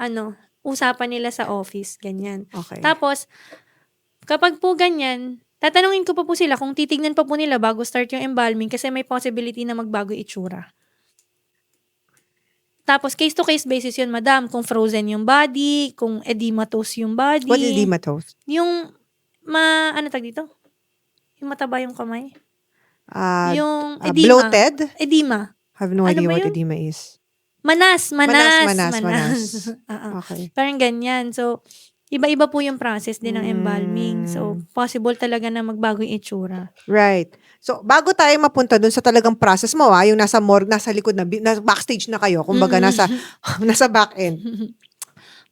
usapan nila sa office, ganyan. Okay. Tapos, kapag po ganyan, tatanungin ko pa po sila kung titignan pa po nila bago start yung embalming kasi may possibility na magbago yung itsura. Tapos case to case basis yun, madam, kung frozen yung body, kung edematous yung body. What is hematose? Yung ano tag dito? Yung mataba yung kamay. Yung edema. Bloated? Edema. Have no Ano idea ba what yun? edema is. Manas. Manas. Okay. Parang ganyan. So, iba-iba po yung process din ng embalming. So, possible talaga na magbago yung itsura. Right. So, bago tayo mapunta dun sa talagang process mo, yung nasa morgue, nasa likod na, backstage na kayo, kumbaga nasa back end.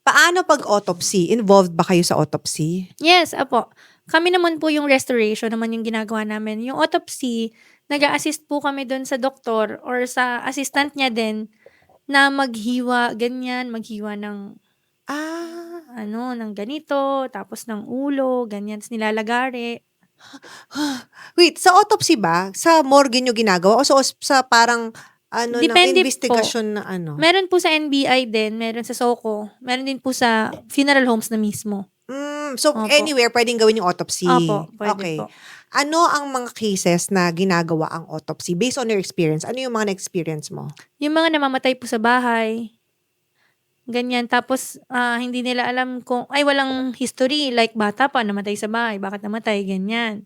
Paano pag autopsy? Involved ba kayo sa autopsy? Yes, apo. Kami naman po yung restoration naman yung ginagawa namin. Yung autopsy, nag-a-assist po kami doon sa doktor or sa assistant niya din na maghiwa, ganyan, maghiwa ng ng ganito, tapos ng ulo, ganyan, tapos nilalagari. Wait, sa autopsy ba? Sa morgue nyo ginagawa? O sa parang, Depende ng investigasyon na Meron po sa NBI din, meron sa SOCO, meron din po sa funeral homes na mismo. So, Opo. anywhere pwedeng gawin yung autopsy? Opo, pwede Okay. po. Ano ang mga cases na ginagawa ang autopsy? Based on your experience, ano yung mga na-experience mo? Yung mga namamatay po sa bahay, ganyan. Tapos, hindi nila alam kung, walang history. Like, bata pa, namatay sa bahay. Bakit namatay? Ganyan.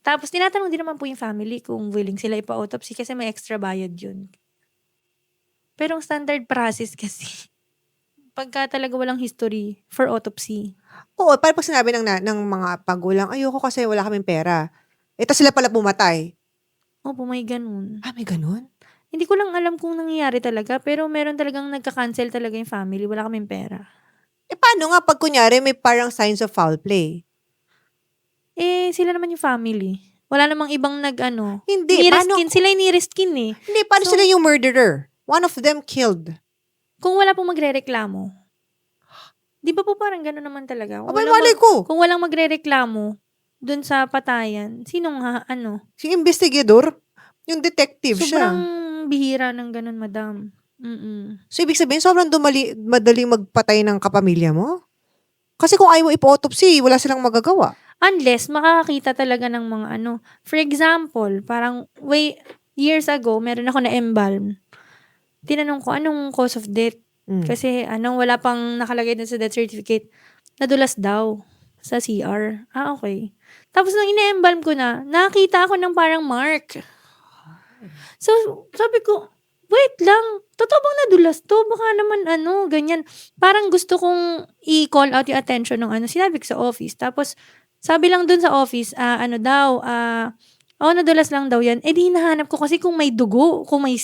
Tapos, tinatanong din naman po yung family kung willing sila ipa-autopsy kasi may extra bayad yun. Pero ang standard process kasi, pagka talaga walang history for autopsy. Oo, parang pag sinabi ng mga pagulang, ayoko kasi wala kaming pera. Ito sila pala pumatay. Opo, may ganun. May ganun? Hindi ko lang alam kung nangyayari talaga, pero meron talagang nagka-cancel talaga yung family. Wala kaming pera. Paano nga pag kunyari may parang signs of foul play? Sila naman yung family. Wala namang ibang Hindi, nireskin. Sila yung nireskin eh. Hindi, paano So, sila yung murderer? One of them killed. Kung wala pong magrereklamo, di ba po parang gano'n naman talaga? Kung Abay, malay ko. Kung walang magrereklamo dun sa patayan, sinong Si investigador, yung detective Sobrang siya. bihira ng gano'n, madam. So, ibig sabihin, sobrang madaling magpatay ng kapamilya mo? Kasi kung ayaw mo ipa-autopsy, wala silang magagawa. Unless makakakita talaga ng mga For example, parang years ago, meron ako na embalm. Tinanong ko, anong cause of death? Kasi wala pang nakalagay dun sa death certificate. Nadulas daw sa CR. Okay. Tapos nung ine-embalm ko na, nakita ako ng parang mark. So, sabi ko, wait lang, totoo bang nadulas to? Baka naman ganyan. Parang gusto kong i-call out yung attention ng sinabi ko sa office. Tapos, sabi lang dun sa office, nadulas lang daw yan. Di hinahanap ko kasi kung may dugo, kung may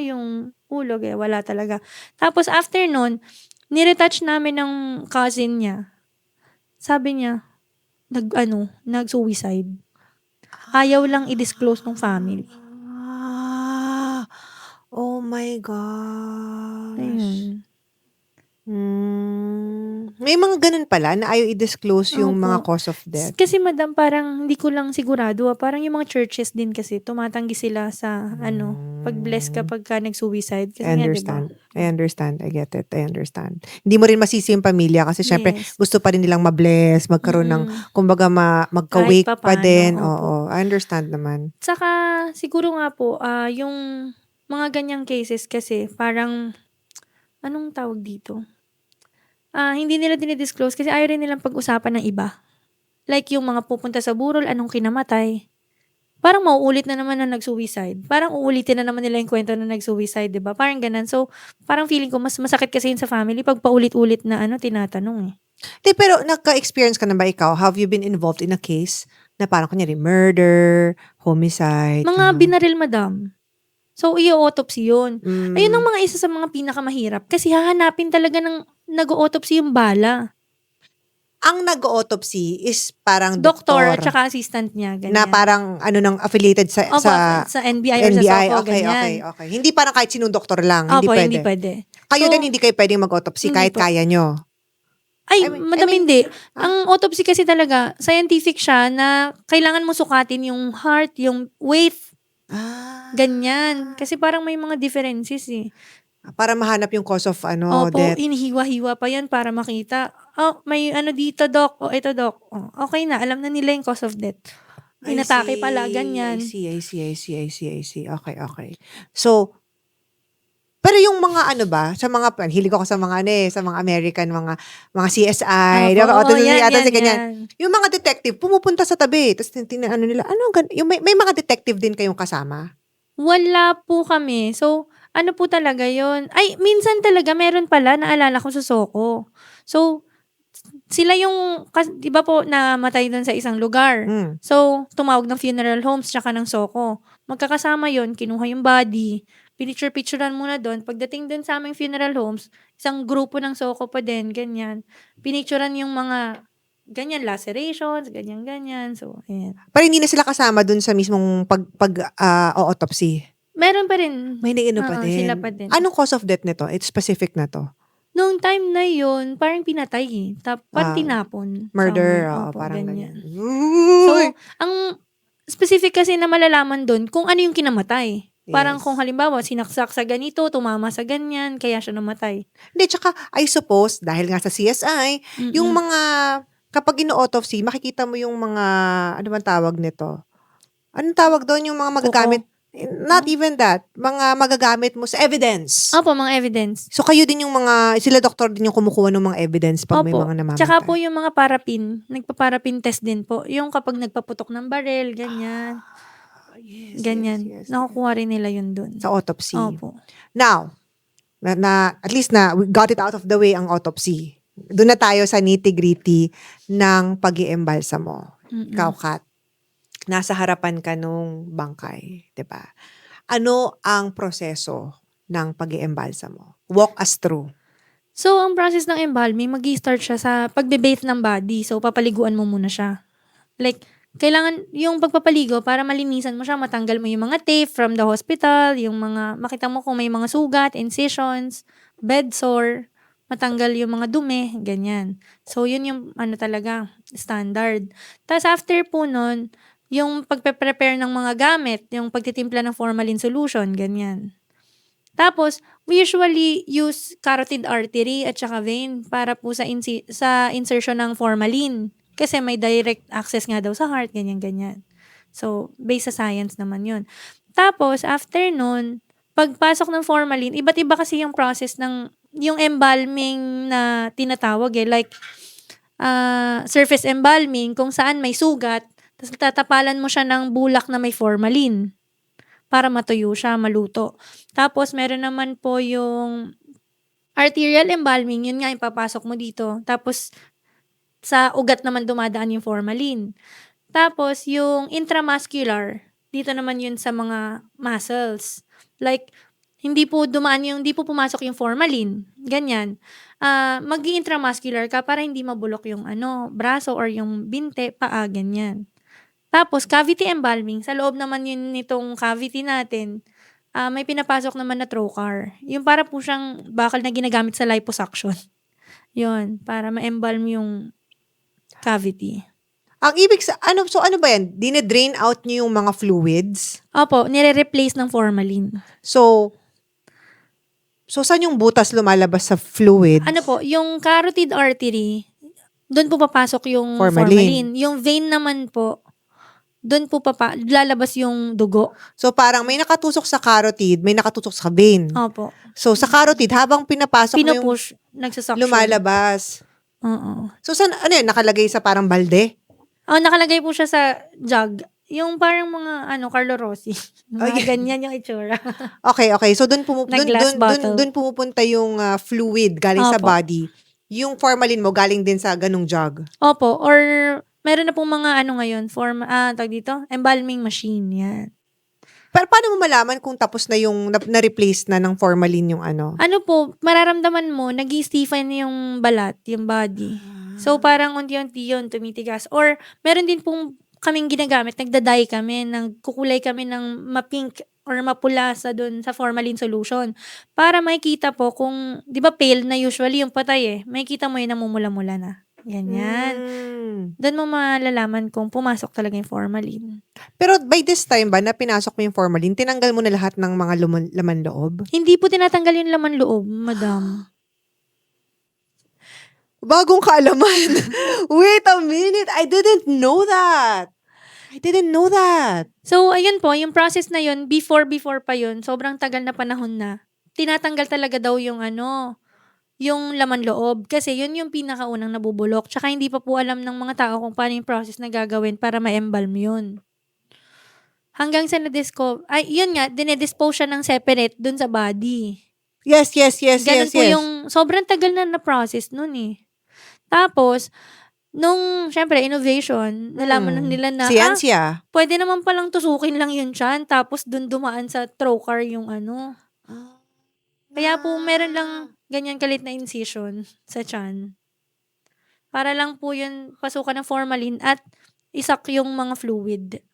yung ulo, wala talaga. Tapos after nun, niretouch namin ng cousin niya. Sabi niya, nag-suicide. Ayaw lang i-disclose ng family. Oh my gosh. Ayun. May mga ganun pala na ayaw i-disclose yung Opo. mga cause of death. Kasi madam, parang hindi ko lang sigurado. Parang yung mga churches din kasi, tumatanggi sila sa pag-bless kapag ka nag-suicide. Kasi I understand. I understand. I get it. I understand. Hindi mo rin masisi yung pamilya kasi syempre Yes. gusto pa rin nilang ma-bless, magkaroon ng, kumbaga magka-wake Kahit pa papaano, din. opo. Oo. I understand naman. Saka, siguro nga po, yung mga ganyang cases kasi, parang, anong tawag dito? Hindi nila dinidisclose kasi ayaw rin nilang pag-usapan ng iba. Like yung mga pupunta sa burol, anong kinamatay. Parang mauulit na naman na nag-suicide. Parang uulitin na naman nila yung kwento na nag-suicide, diba? Parang ganun. So, parang feeling ko mas masakit kasi yun sa family pag paulit-ulit na tinatanong eh. Pero nagka-experience ka na ba ikaw? Have you been involved in a case na parang kunyari murder, homicide? Mga binaril, madam. So, i-autopsy yun. Ayun ang Mm. mga isa sa mga pinakamahirap. Kasi hahanapin talaga ng nag-autopsy yung bala. Ang nag-autopsy is parang Doktor doktor at saka assistant niya, na ganyan. parang nang affiliated sa Opo, sa NBI or sa NBI. SOCO, Okay. ganyan. Hindi parang kahit sinong doktor lang. Opo, Hindi hindi pwede. pwede. Kayo So, din hindi kayo pwedeng mag-autopsy hindi kahit po. kaya nyo. Ay, I mean- madam, hindi. Ang autopsy kasi talaga, scientific siya na kailangan mo sukatin yung heart, yung weight, ganyan. Kasi parang may mga differences eh. Para mahanap yung cause of Opo, death. inihiwa-hiwa pa yan para makita. Oh, may ano dito, doc. Oh, ito, doc. Oh, okay na, alam na nila yung cause of death. Inatake pala, ganyan. I see. Okay. So, pero yung mga sa mga, hilig ako sa mga sa mga American, mga CSI, Opo, ganyan. Yung mga detective, pumupunta sa tabi, tapos nila, yung may mga detective din kayong kasama? Wala po kami. So, ano po talaga yon? Ay, minsan talaga meron pala, naalala ko sa SOCO. So, sila yung, di ba po, namatay doon sa isang lugar. So, tumawag ng funeral homes tsaka ng SOCO. Magkakasama yon, kinuha yung body, pinicture-picturean muna doon. Pagdating doon sa aming funeral homes, isang grupo ng SOCO pa din, ganyan. Pinicturean yung mga, ganyan, lacerations, ganyan. So, ayan. Pero hindi na sila kasama dun sa mismong autopsy. Meron pa rin. May naino pa Oo, din. sila pa din. Anong cause of death nito? It's specific na to. Noong time na yun, parang pinatay eh. Parang tinapon. Murder. Somewhere. Oo, Opo, parang ganyan. ganyan. So, ang specific kasi na malalaman doon kung ano yung kinamatay. Parang Yes. kung halimbawa, sinaksak sa ganito, tumama sa ganyan, kaya siya namatay. Hindi, tsaka I suppose, dahil nga sa CSI, yung mga, kapag ino-autopsy, makikita mo yung mga, ano bang tawag nito? Anong tawag doon? Yung mga magagamit? Not even that. Mga magagamit mo sa evidence. Opo, mga evidence. So, kayo din yung sila doktor din yung kumukuha ng mga evidence pag may mga namamatay. Tsaka po yung mga parapin, nagpa-parapin test din po. Yung kapag nagpaputok ng baril, ganyan. Ganyan. Nakukuha rin nila yun dun. Sa autopsy. Opo. Now, at least we got it out of the way ang autopsy. Doon na tayo sa nitty-gritty ng pag-iembalsa mo. Ikaw, Kat, nasa harapan ka nung bangkay, 'di ba? Ano ang proseso ng pag-iembalsa mo? Walk us through. So, ang process ng embalming, mag-i-start siya sa pagbe-bathe ng body. So, papaliguan mo muna siya. Like, kailangan yung pagpapaligo para malinisan mo siya, matanggal mo yung mga tape from the hospital, yung mga, makita mo kung may mga sugat, incisions, bed sore, matanggal yung mga dumi, ganyan. So, yun yung talaga, standard. Tapos, after po nun, yung pagpe-prepare ng mga gamit, yung pagtitimpla ng formalin solution, ganyan. Tapos, we usually use carotid artery at saka vein para po sa insertion ng formalin. Kasi may direct access nga daw sa heart, ganyan. So, based sa science naman yun. Tapos, after nun, pagpasok ng formalin, iba't iba kasi yung process ng, yung embalming na tinatawag like, surface embalming, kung saan may sugat, tapos tatapalan mo siya ng bulak na may formalin para matuyo siya, maluto. Tapos, meron naman po yung arterial embalming, yun nga, ipapasok mo dito. Tapos, sa ugat naman dumadaan yung formalin. Tapos, yung intramuscular, dito naman yun sa mga muscles. Like, hindi po pumasok yung formalin. Ganyan. Mag-i-intramuscular ka para hindi mabulok yung braso or yung binte, paa, ganyan. Tapos, cavity embalming, sa loob naman yun nitong cavity natin, may pinapasok naman na trocar. Yung para po siyang bakal na ginagamit sa liposuction. Yun, para ma-embalm yung cavity. Ang ibig ano ba yan? Dine-drain out niyo yung mga fluids? Opo, nire-replace ng formalin. So saan yung butas lumalabas sa fluids? Ano po, yung carotid artery, doon po papasok yung formalin. Yung vein naman po, doon po lalabas yung dugo. So, parang may nakatusok sa carotid, may nakatusok sa vein. Opo. So, sa carotid, habang pinapasok mo yung Pinupush, nagsasuction. lumalabas. Oo. So, nakalagay sa parang balde? Nakalagay po siya sa jug. Yung parang mga, Carlo Rossi. Ganyan yung itsura. Okay. So, doon Na glass bottle. pumupunta yung fluid galing sa Opo. body yung formalin mo galing din sa ganung jug. Opo, or meron na pong mga ano ngayon, tawag dito, embalming machine, yan. Pero paano mo malaman kung tapos na yung na-replace na ng formalin yung ano? Ano po, mararamdaman mo, nag-i-stiffen yung balat, yung body. So, parang unti-unti yun, tumitigas. Or, meron din pong kaming ginagamit, nagda-dye kami, nagkukulay kami ng ma-pink or mapula dun sa formalin solution. Para makikita po kung, di ba pale na usually yung patay makikita mo yun namumula-mula na. Ganyan. Doon mo malalaman kung pumasok talaga yung formalin. Pero by this time ba na pinasok mo yung formalin, tinanggal mo na lahat ng mga laman loob? Hindi po tinatanggal yung laman loob, madam. Bagong kaalaman. Wait a minute. I didn't know that. So, ayun po, yung process na yun, before pa yun, sobrang tagal na panahon na, tinatanggal talaga daw yung yung laman loob. Kasi yun yung pinakaunang nabubulok. Tsaka hindi pa po alam ng mga tao kung paano yung process na gagawin para ma-embalm yun. Hanggang sa yun nga, dinedispose siya ng separate dun sa body. Yes. Ganun po yung, sobrang tagal na process nun Tapos, nung, syempre, innovation, nalaman na nila na, Siyensya. pwede naman palang tusukin lang yun tiyan, tapos dun dumaan sa trocar yung Kaya po, meron lang ganyan kalit na incision sa tiyan. Para lang po yun pasukan ng formalin at isak yung mga fluid.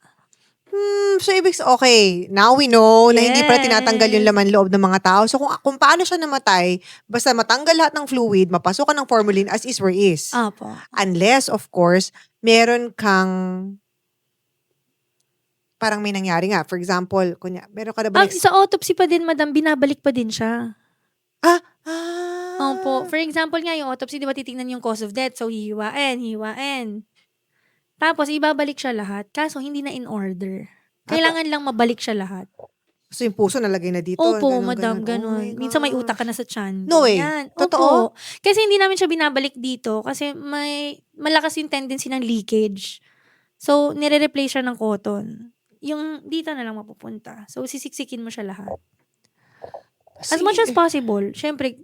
So, okay. Now we know na hindi pala tinatanggal yung Yes. laman loob ng mga tao. So, kung paano siya namatay, basta matanggal lahat ng fluid, mapasukan ng formalin as is where is. Apo. Unless, of course, meron kang parang may nangyari nga. For example, meron ka na ba Sa autopsy pa din, madam, binabalik pa din siya. Opo. For example nga, yung autopsy, di ba titingnan yung cause of death? So, hihiwain. Tapos, ibabalik siya lahat. Kaso, hindi na in order. Kailangan lang mabalik siya lahat. So, yung puso nalagay na dito. Opo, ganun, madam, ganun. Oh ganun. my Minsan may gosh. utak ka na sa tiyan. No way. Ganyan. Totoo? Opo. Kasi hindi namin siya binabalik dito kasi may malakas yung tendency ng leakage. So, nire-replace siya ng cotton. Yung dito na lang mapupunta. So, sisiksikin mo siya lahat. As much as possible, syempre,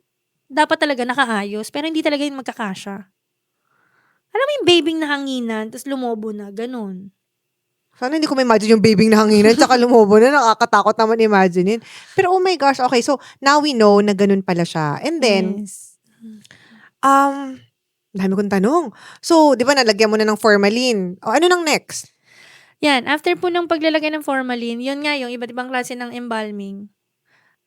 dapat talaga nakaayos, pero hindi talaga yung magkakasya. Alam mo yung babing nahanginan, tapos lumobo na, ganun. Sana hindi ko ma-imagine yung babing nahanginan tsaka lumobo na. Nakakatakot naman imaginein. Pero oh my gosh, okay. So, now we know na ganun pala siya. And then, Yes. dami kong tanong. So, di ba nalagyan mo na ng formalin? O, ano nang next? Yan, after po ng paglalagay ng formalin, yun nga yung iba't ibang klase ng embalming.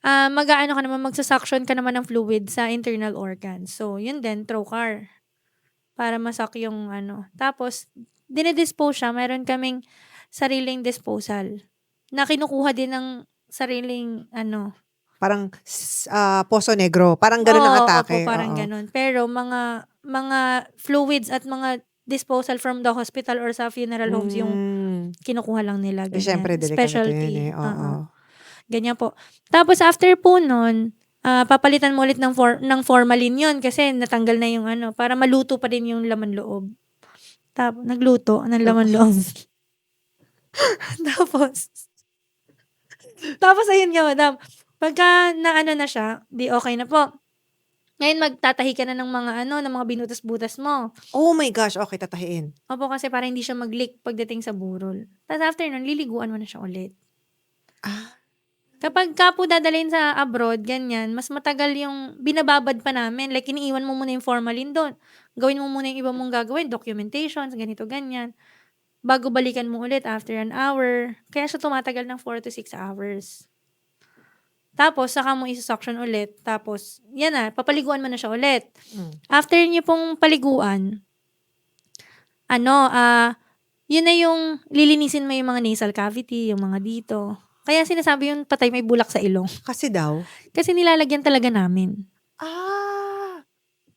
Mag-aano ka naman, magsa-suction ka naman ng fluid sa internal organs. So, yun din, trocar. Para masak yung Tapos, dinedispose siya. Meron kaming sariling disposal. Na kinukuha din ng sariling Parang Poso Negro. Parang ganun ang atake. Opo, parang ganun. Pero mga fluids at mga disposal from the hospital or sa funeral homes yung kinukuha lang nila. Ganyan. Siyempre, delikado Specialty. yun Oo. Ganyan po. Tapos after po nun, papalitan mo ulit ng formalin yun kasi natanggal na yung para maluto pa din yung laman loob. Tapos, nagluto ng laman loob. Tapos ayun nga, madam. Pagka na siya, di okay na po. Ngayon, magtatahi ka na ng mga binutas-butas mo. Oh my gosh, okay, tatahiin. Opo, kasi para hindi siya mag-leak pagdating sa burol. Tapos after nun, liliguan mo na siya ulit. Kapag ka po dadalhin sa abroad, ganyan, mas matagal yung binababad pa namin. Like, iniiwan mo muna yung formalin doon. Gawin mo muna yung iba mong gagawin, documentations, ganito, ganyan. Bago balikan mo ulit after an hour. Kaya siya tumatagal ng 4 to 6 hours. Tapos, saka mo isa-suction ulit. Tapos, yan na, papaliguan mo na siya ulit. After niyo pong paliguan, yun na yung lilinisin mo yung mga nasal cavity, yung mga dito. Kaya sinasabi yung patay may bulak sa ilong. Kasi daw? Kasi nilalagyan talaga namin.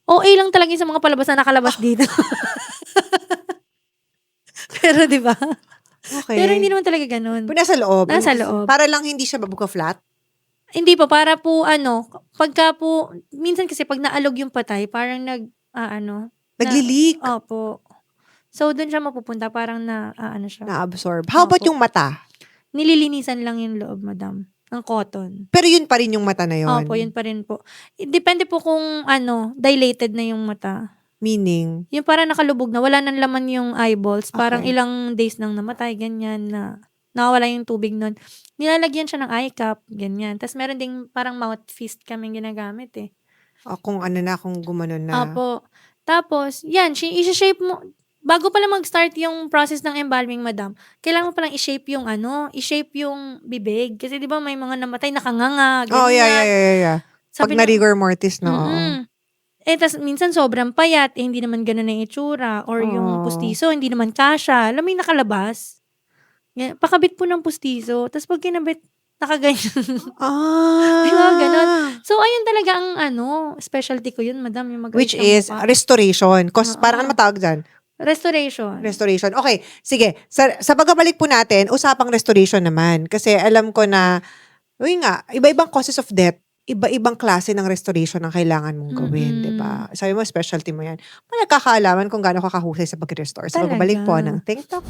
OA lang talaga yung sa mga palabas na nakalabas dito. Pero di ba? Okay. Pero hindi naman talaga ganun. Pero nasa loob? Nasa loob. Para lang hindi siya babuka flat? Hindi po, para po pagka po, minsan kasi pag naalog yung patay, parang Nagli-leak? Opo. So, dun siya mapupunta, parang siya. Na-absorb. How about Opo. yung mata? Nililinisan lang yung loob, madam. ng cotton. Pero yun pa rin yung mata na Opo, yun? yun pa rin po. Depende po kung dilated na yung mata. Meaning? Yung parang nakalubog na, wala nang laman yung eyeballs. Parang Okay. ilang days nang namatay, ganyan na nawawala yung tubig nun. Nilalagyan siya ng eye cap, ganyan. Tapos meron ding parang mouthpiece kaming ginagamit eh. Kung ano na, kung gumanon na. Opo. Tapos, yan, i-shape mo. Bago pala mag-start yung process ng embalming, madam, kailangan mo palang i-shape yung bibig. Kasi di ba may mga namatay nakanganga, Oh, yeah. ganyan. Pag Sabi na ng, rigor mortis, no? Oo. tas minsan sobrang payat, hindi naman ganun ang itsura. Or yung Oh. pustiso, hindi naman kasya. Alam mo yung nakalabas? Pakabit po ng pustiso. Tas pag kinabit, nakaganyan. Di ba, ganun. So, ayun talaga ang specialty ko yun, madam, yung mag-ayos Which ng is mukha. restoration. Parang ano Oo. matawag dyan? Restoration. Restoration. Okay, sige. Sa pagbabalik po natin, usapang restoration naman. Kasi alam ko na, yun nga, iba-ibang causes of death, iba-ibang klase ng restoration ang kailangan mong gawin, di ba? Sabi mo, specialty mo yan. Malagkakaalaman kung gaano ka kahusay sa pag-restore. Sa pagbabalik po ng Think Talk.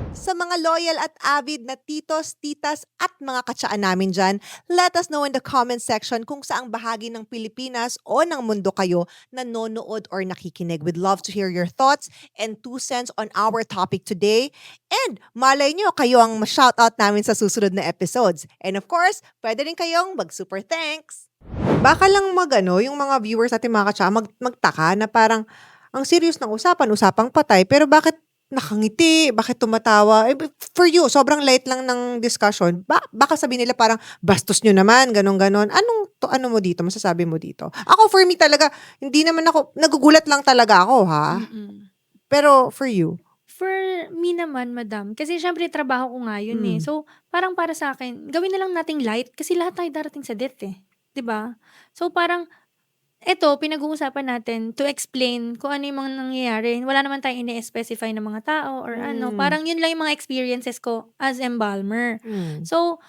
Sa mga loyal at avid na titos, titas at mga katsaan namin dyan, let us know in the comment section kung saang bahagi ng Pilipinas o ng mundo kayo nanonood or nakikinig. We'd love to hear your thoughts and 2 cents on our topic today. And malay nyo, kayo ang ma-shoutout namin sa susunod na episodes. And of course, pwede rin kayong mag-super thanks. Baka lang yung mga viewers natin mga katsa, magtaka na parang ang serious ng usapang patay, pero bakit nakangiti, bakit tumatawa? For you, sobrang light lang ng discussion. Baka sabihin nila parang bastos nyo naman, ganon-ganon. Ano mo dito? Masasabi mo dito? Ako, for me talaga, hindi naman ako, nagugulat lang talaga ako, ha? Pero for you? For me naman, madam, kasi syempre trabaho ko nga yun eh. So, parang para sa akin, gawin na lang nating light kasi lahat tayo darating sa death eh. 'Di ba? So, parang, eto, pinag-uusapan natin to explain kung ano yung mga nangyayari. Wala naman tayong ini-specify na mga tao or Parang yun lang yung mga experiences ko as embalmer. So,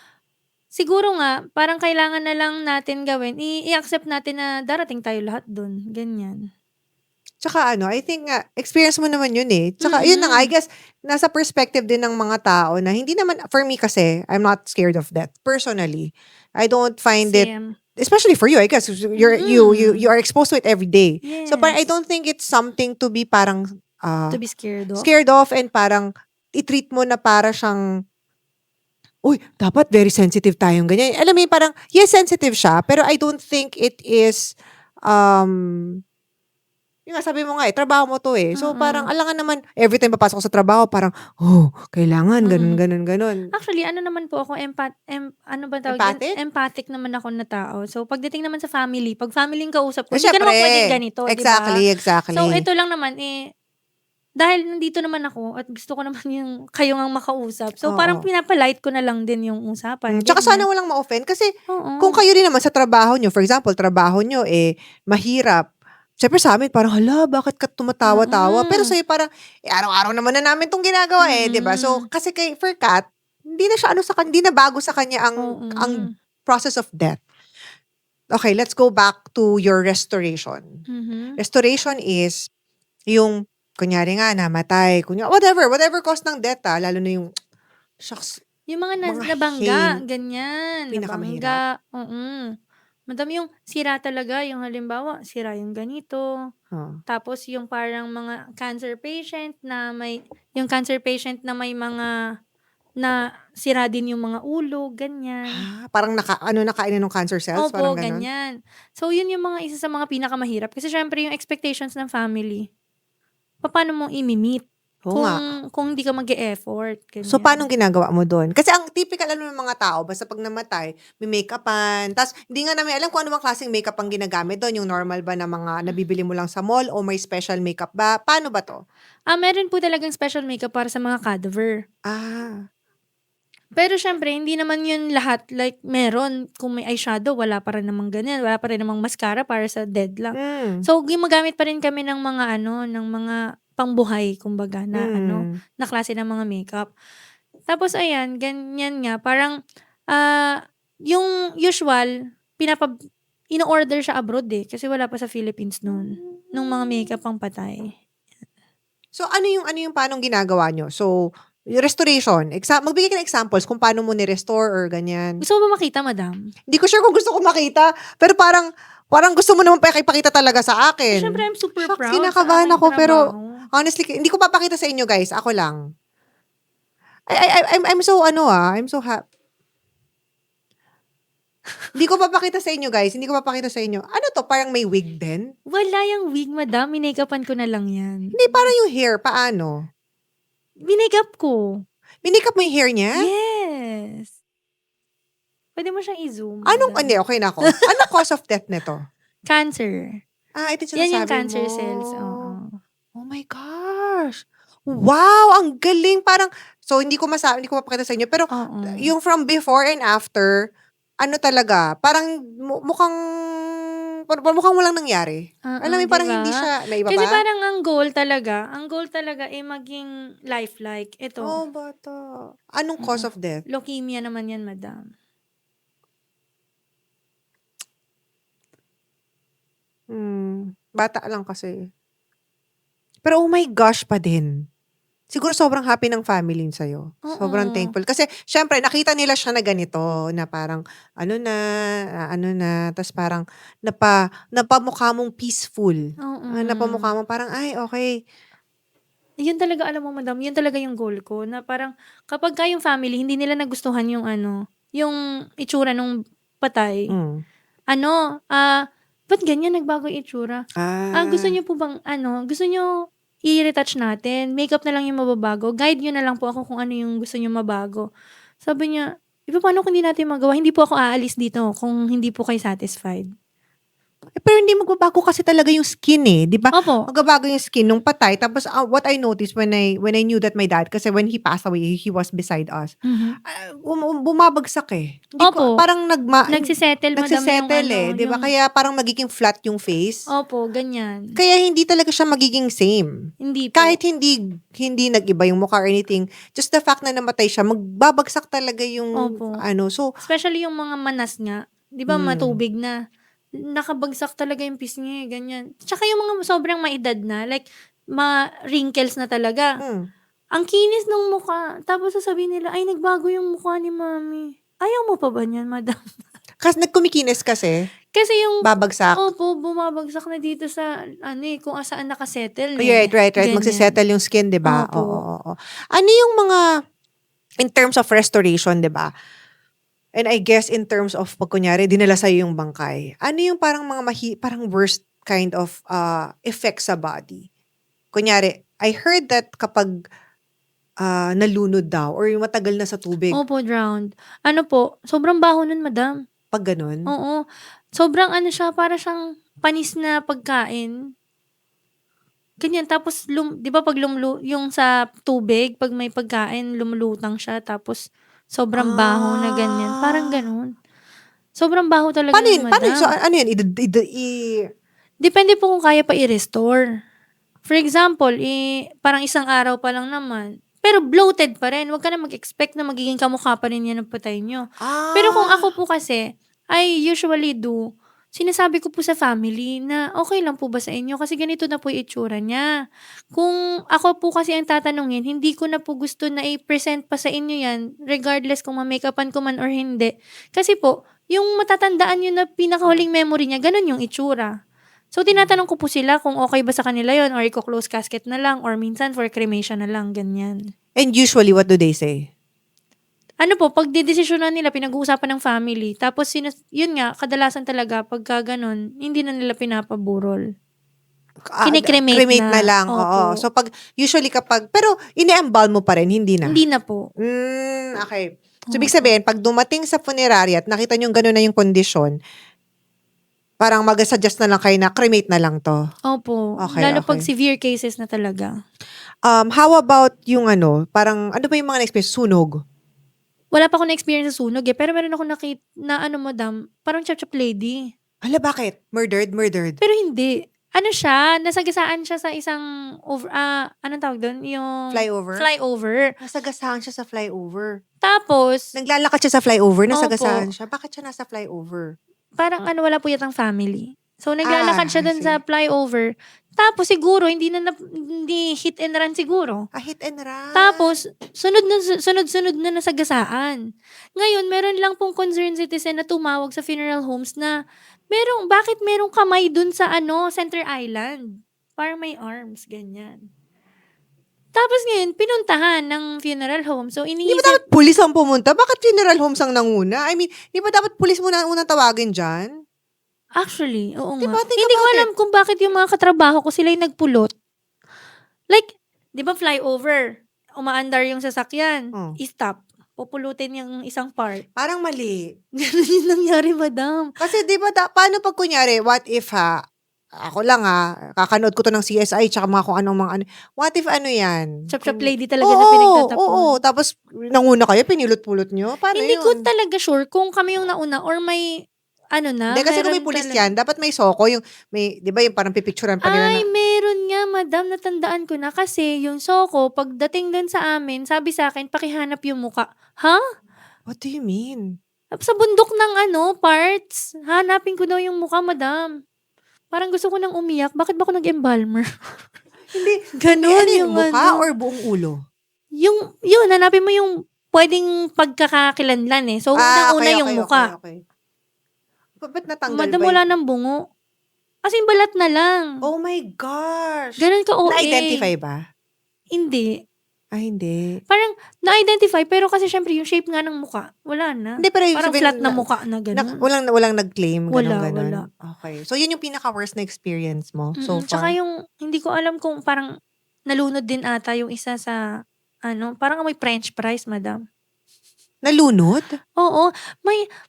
siguro nga, parang kailangan na lang natin gawin, i-accept natin na darating tayo lahat dun. Ganyan. Tsaka I think nga, experience mo naman yun eh. Tsaka yun na nga, I guess, nasa perspective din ng mga tao na hindi naman, for me kasi, I'm not scared of death. Personally, I don't find it, Same. especially for you, I guess, you are exposed to it every day. So parang I Yes. don't think it's something to be parang To be scared of. scared of and parang i-treat mo na para siyang, uy, dapat very sensitive tayong ganyan. Alam mo yun, parang, yes, sensitive siya, pero I don't think it is, yung nga, sabi mo nga trabaho mo to eh. So parang, alangan naman, every time papasok ko sa trabaho, parang, kailangan, ganun. Actually, ano naman po ako, ano ba tawag Empathic? yan? Empathic naman ako na tao. So, pagdating naman sa family, pag family yung kausap ko, hindi ka Syempre. naman pwedeng ganito, di ba? Exactly. So, ito lang naman, dahil nandito naman ako at gusto ko naman yung kayo ngang makausap. So, parang Oo. pinapalight ko na lang din yung usapan. Tsaka sana ganyan. walang ma-offend. Kasi, Oo. kung kayo rin naman sa trabaho nyo, for example, trabaho nyo mahirap. Siyempre sa amin, parang, hala, bakit ka tumatawa-tawa? Pero sa'yo parang, araw-araw naman na namin itong ginagawa di ba? So, kasi for Kat, hindi na siya hindi na bago sa kanya ang process of death. Okay, let's go back to your restoration. Restoration is yung, kunyari nga, namatay. Whatever cause ng death, lalo na yung, shucks, Yung mga mga nabangga, pain. ganyan. Pinakamahirap. Nabangga. Madami yung sira talaga. Yung halimbawa, sira yung ganito. Tapos yung parang mga cancer patient na may mga na sira din yung mga ulo, ganyan. Parang nakain ng cancer cells, Opo, parang ganon. ganyan. So, yun yung isa sa mga pinakamahirap. Kasi syempre, yung expectations ng family, paano mo imi-meet? Oo nga. Kung hindi ka mag-e-effort. Ganyan. So, paano ginagawa mo doon? Kasi ang typical ng mga tao, basta pag namatay, may make-upan. Tapos, hindi nga namin alam kung ano bang klaseng makeup ang ginagamit doon. Yung normal ba na mga nabibili mo lang sa mall o may special makeup ba? Paano ba to? Meron po talagang special makeup para sa mga cadaver. Pero syempre, hindi naman yun lahat. Like, meron. Kung may eyeshadow, wala pa rin namang ganyan. Wala pa rin namang mascara para sa dead lang. So, gumagamit pa rin kami ng mga ng mga pangbuhay, kumbaga, na klase ng mga makeup. Tapos, ayan, ganyan nga. Parang, yung usual, in-order siya abroad kasi wala pa sa Philippines noon. Nung mga makeup pang patay. So, ano yung paanong ginagawa nyo? So, Yung restoration. Magbigay ka ng examples kung paano mo ni-restore or ganyan. Gusto mo ba makita, madam? Hindi ko sure kung gusto ko makita. Pero parang gusto mo naman ipakita talaga sa akin. Siyempre, I'm super Shucks, proud kinakabahan sa aking ako, pero trabaho. honestly, hindi ko papakita sa inyo guys. Ako lang. I'm so I'm so happy. Hindi ko papakita sa inyo guys. Hindi ko papakita sa inyo. Ano to? Parang may wig din? Wala yung wig, madam. Minake-upan ko na lang yan. Hindi, parang yung hair. Paano? Minake-up ko. Minikap mo yung hair niya? Yes. Pwede mo siyang i-zoom. Anong, madam. hindi, okay na ako. Anong cause of death nito? Cancer. Ito yung Yan yung sinasabi cancer mo. cells. Oo. Oh my gosh. Wow, ang galing. Parang, so hindi ko mapakita sa inyo. Pero, Oo. yung from before and after, ano talaga, parang mukhang walang nangyari. Alam mo, parang diba? hindi siya, may iba Kasi ba? parang ang goal talaga ay maging lifelike. Ito, Oh, bata. Anong cause of death? leukemia naman yan, madam. Bata lang kasi. Pero oh my gosh pa din. Siguro sobrang happy ng family sa'yo. Sobrang Oo. thankful. Kasi, syempre, nakita nila siya na ganito, na parang, tas parang, napamukha mong peaceful. Oo. Napamukha mong parang, ay, okay. Yun talaga, alam mo, madam, yun talaga yung goal ko. Na parang, kapag yung family, hindi nila nagustuhan yung yung itsura nung patay. Ba't ganyan nagbago yung itsura? Gusto niyo po bang, gusto niyo i-retouch natin? Makeup na lang yung mababago. Guide niyo na lang po ako kung ano yung gusto niyo mabago. Sabi niya, paano kung hindi natin magawa? Hindi po ako aalis dito kung hindi po kayo satisfied. Pero hindi magbabago kasi talaga yung skin eh. Di ba? Opo. Magbabago yung skin nung patay. Tapos, what I noticed when I knew that my dad, kasi when he passed away, he was beside us. Bumabagsak eh. Opo. Parang Nagsisettle, madam, yung nagsisettle eh. Di ba? Kaya parang magiging flat yung face. Opo, ganyan. Kaya hindi talaga siya magiging same. Hindi po. Kahit hindi nag-iba yung mukha or anything, just the fact na namatay siya, magbabagsak talaga yung Opo. So, Especially yung mga manas nga. Di ba, matubig na. Nakabagsak talaga yung pisngi, ganyan. Tsaka yung mga sobrang maedad na, like, ma-wrinkles na talaga. Ang kinis ng mukha. Tapos sasabihin nila, ay, nagbago yung mukha ni mami. Ayaw mo pa ba niyan, madam? kasi nagkumikinis kasi, Kasi yung, babagsak. opo, bumabagsak na dito sa, kung saan nakasettle. Right. Ganyan. Magsisettle yung skin, di ba? Opo. Oo. Ano yung mga, in terms of restoration, di ba? And I guess in terms of, pag kunyari, dinala sa'yo yung bangkay, ano yung parang parang worst kind of effect sa body? Kunyari, I heard that kapag nalunod daw, or yung matagal na sa tubig, Opo, drowned. Sobrang baho nun, madam. pag ganun, Oo. Sobrang siya, para siyang panis na pagkain. Ganyan. Tapos, di ba pag yung sa tubig, pag may pagkain, lumulutang siya. Tapos, sobrang baho na ganyan. Parang ganun. Sobrang baho talaga paano yun, yun? Paano yun? So, madam. ano yun? Depende po kung kaya pa i-restore. For example, parang isang araw pa lang naman. Pero bloated pa rin. Huwag ka na mag-expect na magiging kamukha pa rin yan ng patay nyo. Pero kung ako po kasi, I usually do, sinasabi ko po sa family na okay lang po ba sa inyo kasi ganito na po yung itsura niya. Kung ako po kasi ang tatanungin, hindi ko na po gusto na i-present pa sa inyo yan regardless kung ma-makeupan ko man or hindi. Kasi po, yung matatandaan nyo na pinakahuling memory niya, ganun yung itsura. So, tinatanong ko po sila kung okay ba sa kanila yon or i-close casket na lang or minsan for cremation na lang, ganyan. And usually, what do they say? Pag didesisyonan nila, pinag-uusapan ng family. Tapos, yun nga, kadalasan talaga, pagka ganun, hindi na nila pinapaburol. Kinikremate na lang. Opo. Oo. So, usually pero ini-embalm mo pa rin, hindi na? Hindi na po. Okay. So, ibig sabihin, pag dumating sa funeraria at nakita nyo gano'n na yung kondisyon, parang mag-suggest na lang kayo na cremate na lang to. Opo. Okay, Lalo pag okay. severe cases na talaga. How about yung parang, ano ba yung mga na-experience? Sunog? Wala pa ako na-experience sa sunog pero meron ako nakita na madam, parang chop-chop lady. Hala, bakit? Murdered? Pero hindi. Nasagasaan siya sa isang anong tawag doon? Yung flyover. Nasagasaan siya sa flyover. Tapos, Naglalakad siya sa flyover, Opo. nasagasaan siya. Bakit siya nasa flyover? parang wala po yatang family. So, naglalakad siya I dun sa see. flyover. Tapos siguro hindi hit and run siguro. Hit and run. Tapos sunod-sunod na nasagasaan. Ngayon meron lang pong concerned citizen na tumawag sa funeral homes na bakit merong kamay dun sa Center Island? Parang may arms, ganyan. Tapos ngayon, pinuntahan ng funeral home. So, Di ba iniisip, dapat pulis ang pumunta? Bakit funeral homes ang nanguna? I mean, di ba dapat pulis muna ang unang tawagin dyan? actually, oo nga. Diba? Think Hindi ko about alam kung bakit yung mga katrabaho ko sila yung nagpulot. Like, di ba flyover? Umaandar yung sasakyan. Oh. I-stop. Pupulutin yung isang part. Parang mali. Ganun yung nangyari, madam. Kasi di ba, paano pag kunyari, what if ako lang kakanood ko to ng CSI tsaka mga kung anong mga ano. What if yan? Chop-chop lady talaga na pinagtatapon. Oo, tapos nanguna kayo, pinilot-pulot nyo? Paano Hindi yun? ko talaga sure kung kami yung nauna or may na. Hindi, kasi kung may meron pulis talaga. yan, dapat may soko, yung, may, di ba yung parang pipicturean pa nila Ay, meron nga, madam. Natandaan ko na kasi yung Soko, pagdating dun sa amin, sabi sa akin, pakihanap yung muka. Ha? What do you mean? Sa bundok ng parts. Hanapin ko daw yung muka, madam. Parang gusto ko nang umiyak. Bakit ba ako nag-embalmer? Hindi, Ganun ano yung mukha or buong ulo? Yun, hanapin mo yung pwedeng pagkakakilanlan eh. So, unang-una yung muka. Okay. Ba't natanggal Madam, ba wala yun? nang bungo. As in, balat na lang. Oh my gosh! Ganun ka OA. Na-identify ba? Hindi. Hindi. Parang na-identify, pero kasi syempre yung shape nga ng muka, wala na. Hindi, pero yung Parang sabihin flat na muka na gano'n. walang nag-claim, Wala, ganon. wala. Okay. So, yun yung pinaka-worst na experience mo so Tsaka far? yung, hindi ko alam kung parang nalunod din ata yung isa sa, parang amoy french fries, madam. Nalunod? Oo,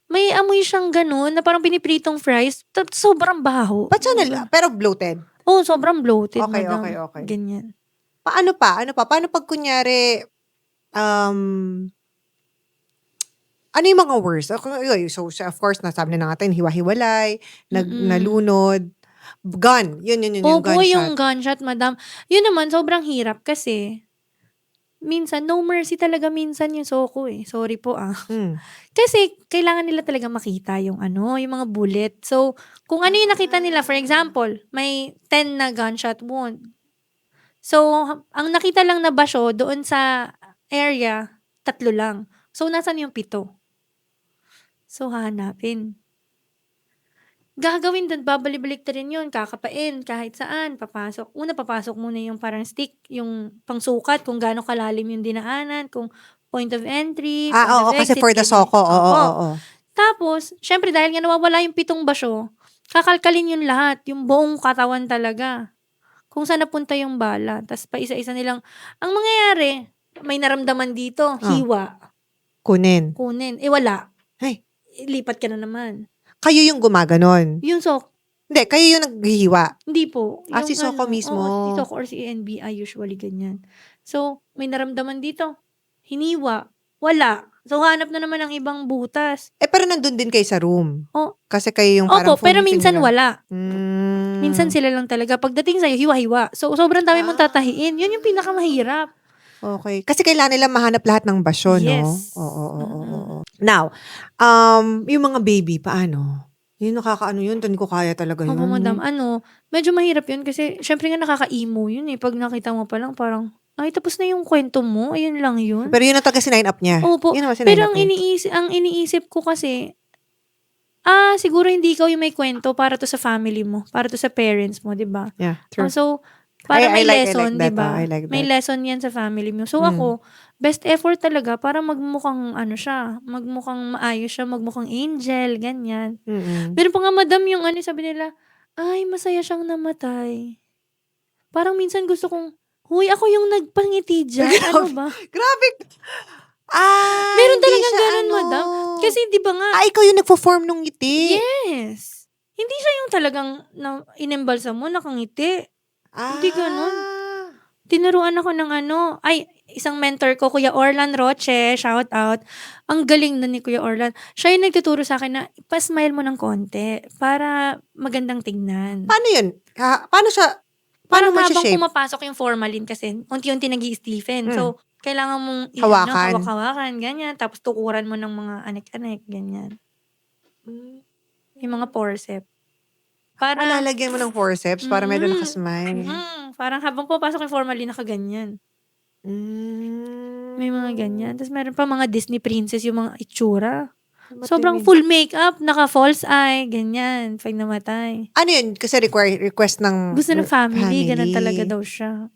may amoy siyang gano'n na parang pinipritong fries, sobrang baho. Ba't siya pero bloated? Oo, sobrang bloated, Okay, madam. okay. Ganyan. Paano pa? Paano pag kunyari, ano yung mga worst? So, of course, nasabi na natin, hiwa-hiwalay, nalunod, gun. Yun, yung Opo, gunshot. yung gunshot, madam. Yun naman, sobrang hirap kasi minsan, no mercy talaga minsan yung Soko eh. Sorry po Kasi, kailangan nila talaga makita yung yung mga bullet. So, kung ano yung nakita nila, for example, may 10 na gunshot wound. So, ang nakita lang na basyo doon sa area, 3 lang. So, nasan yung 7? So, hahanapin. Gagawin doon, babalik rin yun, kakapain, kahit saan, papasok. Papasok muna yung parang stick, yung pangsukat, kung gaano kalalim yung dinaanan, kung point of entry, point Oo, of kasi exit. for the ganyan. Soko. Opo. Oo. Tapos, syempre dahil nga nawawala yung 7 basyo, kakalkalin yung lahat, yung buong katawan talaga. Kung saan napunta yung bala. Tapos pa isa-isa nilang, ang mangyayari, may naramdaman dito, hiwa. Kunin. Wala. Ay. Lipat ka na naman. Kayo yung gumaganon. Yung Hindi, kayo yung naghihiwa. Hindi po. Si Soko mismo. Oo, si Soko or si NBI usually ganyan. So, may naramdaman dito. Hiniwa. Wala. So, hanap na naman ng ibang butas. Pero nandun din kayo sa room. Oh. Kasi kayo yung parang Opo, pero minsan wala. Minsan Sila lang talaga. Pagdating sa'yo, hiwa-hiwa. So, sobrang dami mong tatahiin. Yun yung pinakamahirap. Okay. Kasi kailangan nila mahanap lahat ng basyo, Yes. no? Oo. Now, yung mga baby, paano? Yun, nakakaano yun. Hindi ko kaya talaga yun. Opo, madam. Medyo mahirap yun kasi syempre nga nakaka-emo yun eh. Pag nakita mo pa lang, parang, ay, tapos na yung kwento mo. Ayun lang yun. Pero yun ang taga sinine up niya. Opo. Yun naman sinine Pero up niya. ang iniisip ko kasi, siguro hindi ikaw yung may kwento para to sa family mo, para to sa parents mo, di ba? Yeah, true. So, para may lesson, I like di ba? that. I like that. May lesson yan sa family mo. So, ako, best effort talaga para magmukhang siya, magmukhang maayos siya, magmukhang angel, ganyan. Pero pa nga, madam, yung sabi nila, ay, masaya siyang namatay. Parang minsan gusto kong, huy, ako yung nagpangiti dyan. Ano ba? Grabe! Meron hindi talagang siya ganun, madam. Kasi di ba nga, ikaw yung nagpo-form nung ngiti. yes. Hindi siya yung talagang inembalsa mo, nakangiti. Hindi ganun. Tinuruan ako ng isang mentor ko, Kuya Orlan Roche, shout out. Ang galing na ni Kuya Orlan. Siya yung nagtuturo sa akin na pa-smile mo ng konti para magandang tignan. Paano yun? Paano siya? Paano Parang mo siya habang shape? pumapasok yung formalin kasi, unti-unti nag-i-stiffen. So, kailangan mong Hawakan. hawak-hawakan, ganyan. Tapos tukuran mo ng mga anek-anek, ganyan. Yung mga forceps. Para Lalagyan mo ng forceps para medyo mm, nakasmile. parang habang pumapasok yung formalin nakaganyan. May mga ganyan. Tapos meron pa mga Disney princess yung mga itsura. Sobrang Matindi. full makeup, naka-false eye, ganyan, 'pag namatay. Ano yun? Kasi request ng Gusto ng family, gano'n talaga family. daw siya.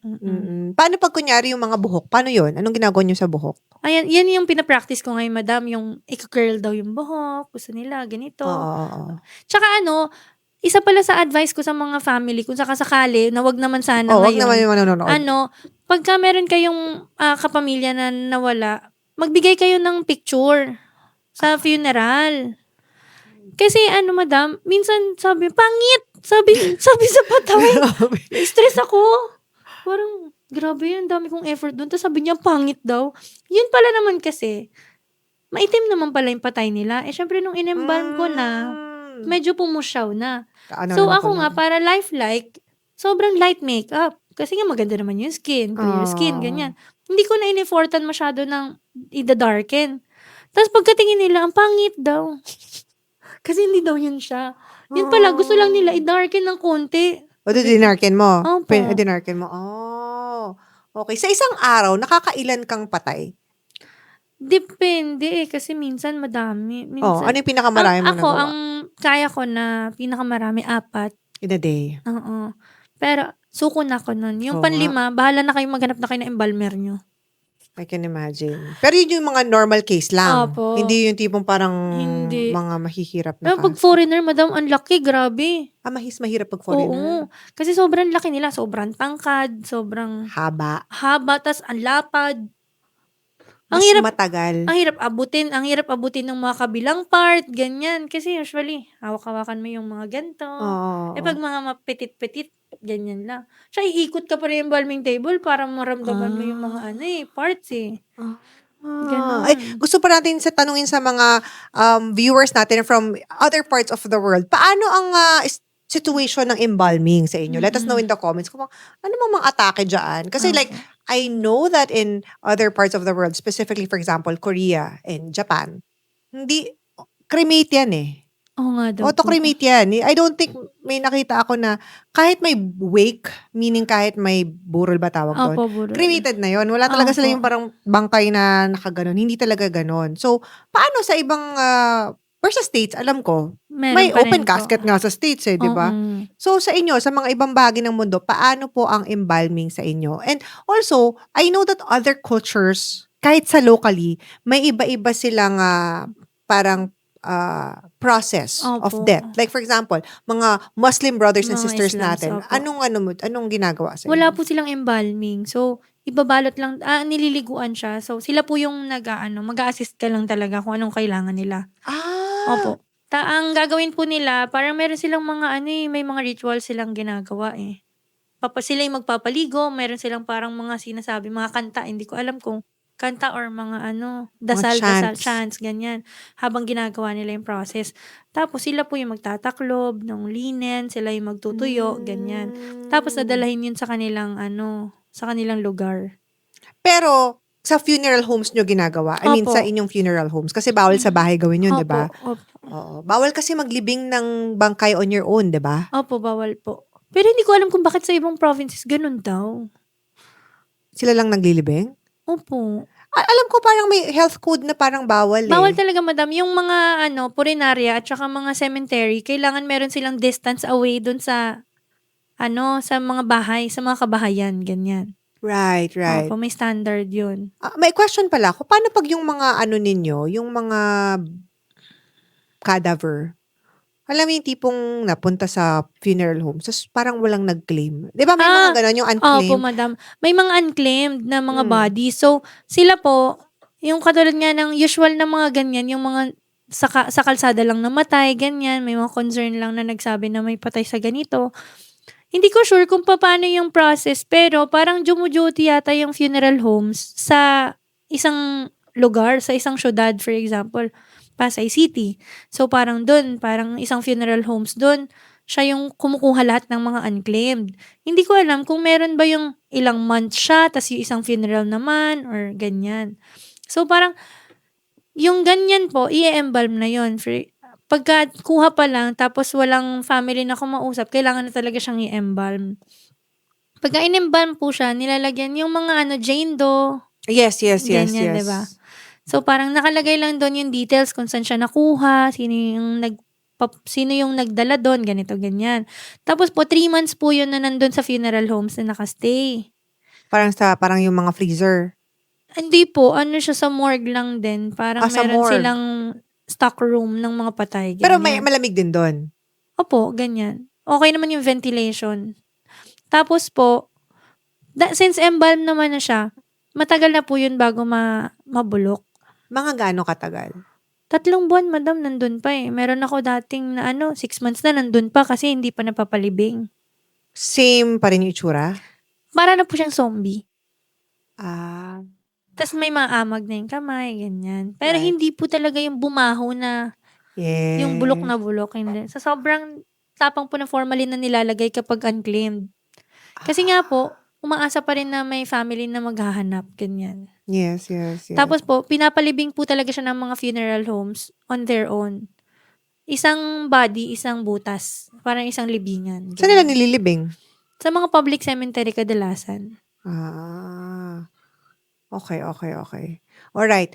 Paano pag kunyari yung mga buhok? Paano yun? Anong ginagawa niyo sa buhok? Ayan, yan yung pina-practice ko ngayon, madam, yung ika-curl daw yung buhok, gusto nila ganito. Oo. Tsaka ano, isa pala sa advice ko sa mga family kung sakasakali na wag naman sana Oh, wag naman ngayon, yung manonood. ano, pagka meron kayong kapamilya na nawala, magbigay kayo ng picture sa funeral. Kasi ano, madam, minsan sabi, pangit! Sabi sa patawid. Na-stress ako. Parang, grabe yun, dami kong effort doon. Tapos sabi niya, pangit daw. Yun pala naman kasi, maitim naman pala yung patay nila. Eh, syempre, nung in-embalm ko na, medyo pumusyaw na. Ano So, naman ako nga, color? para lifelike, sobrang light makeup. Kasi nga, maganda naman yung skin, clear skin, ganyan. Hindi ko na in-effortan masyado ng ida-darken. Tapos pagkatingin nila, ang pangit daw. Kasi hindi daw yun siya. Yun pala, gusto lang nila i-darken ng konti. O, dinarken mo? Opo. Dinarken mo. Oh. Okay. Sa isang araw, nakakailan kang patay? Depende kasi minsan madami. Oh, ano Minsan, yung pinakamarami mo ako, nagawa? ang kaya ko na pinakamarami, 4. In a day? Oo. Pero, suko na ako nun. Yung Oo nga. 5, bahala na kayo maghanap na kayo ng embalmer nyo. I can imagine. Pero yun yung mga normal case lang. Opo. Hindi yung tipong parang Hindi. mga mahihirap na Pero pag foreigner, madam, ang laki, grabe. mahirap pag foreigner. Oo. Kasi sobrang laki nila. Sobrang tangkad, sobrang Haba. tas ang lapad. Mas Ang matagal. hirap abutin ng mga kabilang part, ganyan. Kasi usually, hawak-hawakan mo yung mga ganito. Oo. Eh, pag mga mapitit-pitit, ganyan lang. Siya, iikot ka pa rin yung embalming table para maramdaman mo yung mga parts eh. Ganon. Ay, gusto pa natin tanungin sa mga viewers natin from other parts of the world. Paano ang situation ng embalming sa inyo? Let us know in the comments kung ano mga atake dyan. Kasi like, I know that in other parts of the world, specifically for example, Korea and Japan, hindi, cremate yan eh. Oo nga daw po. Auto-cremate yan. I don't think may nakita ako na kahit may wake, meaning kahit may burol ba tawag doon, Opo, burol. cremated na yon. Wala talaga sila Opo. yung parang bangkay na nakaganon. Hindi talaga ganon. So, paano sa ibang, sa States, alam ko, Meron may pa rin open po. casket nga sa States eh, di ba? Oo. So, sa inyo, sa mga ibang bahagi ng mundo, paano po ang embalming sa inyo? And also, I know that other cultures, kahit sa locally, may iba-iba silang parang process of Opo. death. Like for example, mga Muslim brothers and Mga sisters Islams, natin, opo. anong ginagawa sa Wala inyo? po silang embalming. So, ibabalot lang, nililiguan siya. So, sila po yung mag-a-assist ka lang talaga kung anong kailangan nila. Opo. Ang gagawin po nila, parang meron silang mga may mga ritual silang ginagawa eh. Sila yung magpapaligo, meron silang parang mga sinasabi, mga kanta, hindi ko alam kung kanta or mga dasal, chants, ganyan. Habang ginagawa nila yung process. Tapos sila po yung magtataklob ng linen, sila yung magtutuyo, ganyan. Tapos dadalahin yun sa kanilang lugar. Pero, sa funeral homes nyo ginagawa? I mean, Opo. sa inyong funeral homes. Kasi bawal sa bahay gawin yun, di ba? Opo. Oo. Bawal kasi maglibing ng bangkay on your own, di ba? Opo, bawal po. Pero hindi ko alam kung bakit sa ibang provinces ganun daw. Sila lang naglilibing? Opo. Alam ko parang may health code na parang bawal eh. Bawal talaga, madam. Yung mga purinarya at saka mga cemetery, kailangan meron silang distance away dun sa sa mga bahay, sa mga kabahayan, ganyan. Right. Opo, may standard yun. May question pala ako. Paano pag yung mga ninyo, yung mga cadaver, alam mo yung tipong napunta sa funeral home, tapos parang walang nag-claim. Di ba may mga ganon, yung unclaimed? Opo, madam. May mga unclaimed na mga body. So, sila po, yung katulad nga ng usual na mga ganyan, yung mga sa kalsada lang namatay, ganyan. May mga concern lang na nagsabi na may patay sa ganito. Hindi ko sure kung paano yung process, pero parang jumuduty yata yung funeral homes sa isang lugar, sa isang syudad, for example, Pasay City. So, parang isang funeral homes doon, siya yung kumukuha lahat ng mga unclaimed. Hindi ko alam kung meron ba yung ilang months siya, tas yung isang funeral naman, or ganyan. So, parang, yung ganyan po, i-embalm na yon. pagka kuha pa lang tapos walang family na kumausap, kailangan na talaga siyang i-embalm. Pagka in-embalm po siya, nilalagyan yung mga Jane Doe, Yes, yes, yes, ganyan, 'di ba? yes. So, parang nakalagay lang do'n yung details kung saan siya nakuha, sino yung nagdala do'n, ganito, ganyan. Tapos po 3 months po yun na nandun sa funeral homes na naka-stay. Parang yung mga freezer. Hindi po, siya sa morgue lang din. Parang Sa meron morgue. silang stock room ng mga patay, Pero may ganyan. malamig din doon. Opo, ganyan. Okey naman yung ventilation. Tapos po, since embalm naman na siya, matagal na po yun bago mabulok. Mga gaano katagal? 3 buwan madam nandun pa, eh. Meron ako dating na 6 months na nandun pa kasi hindi pa napapalibing. Same pa rin yung itsura? Para na po siyang zombie. Ah, Tas may mga amag na yung kamay, ganyan. Pero Right. hindi po talaga yung bumaho na yung bulok na yes. bulok, hindi. Sa sobrang tapang po ng formalin na nilalagay kapag unclaimed. Kasi nga po, umaasa pa rin na may family na maghahanap, ganyan. Yes, yes, yes. Tapos po, pinapalibing po talaga siya ng mga funeral homes on their own. Isang body, isang butas. Parang isang libingan. Saan nila ganyan. nililibing? Sa mga public cemetery kadalasan. Ah, okay, okay, okay. Alright.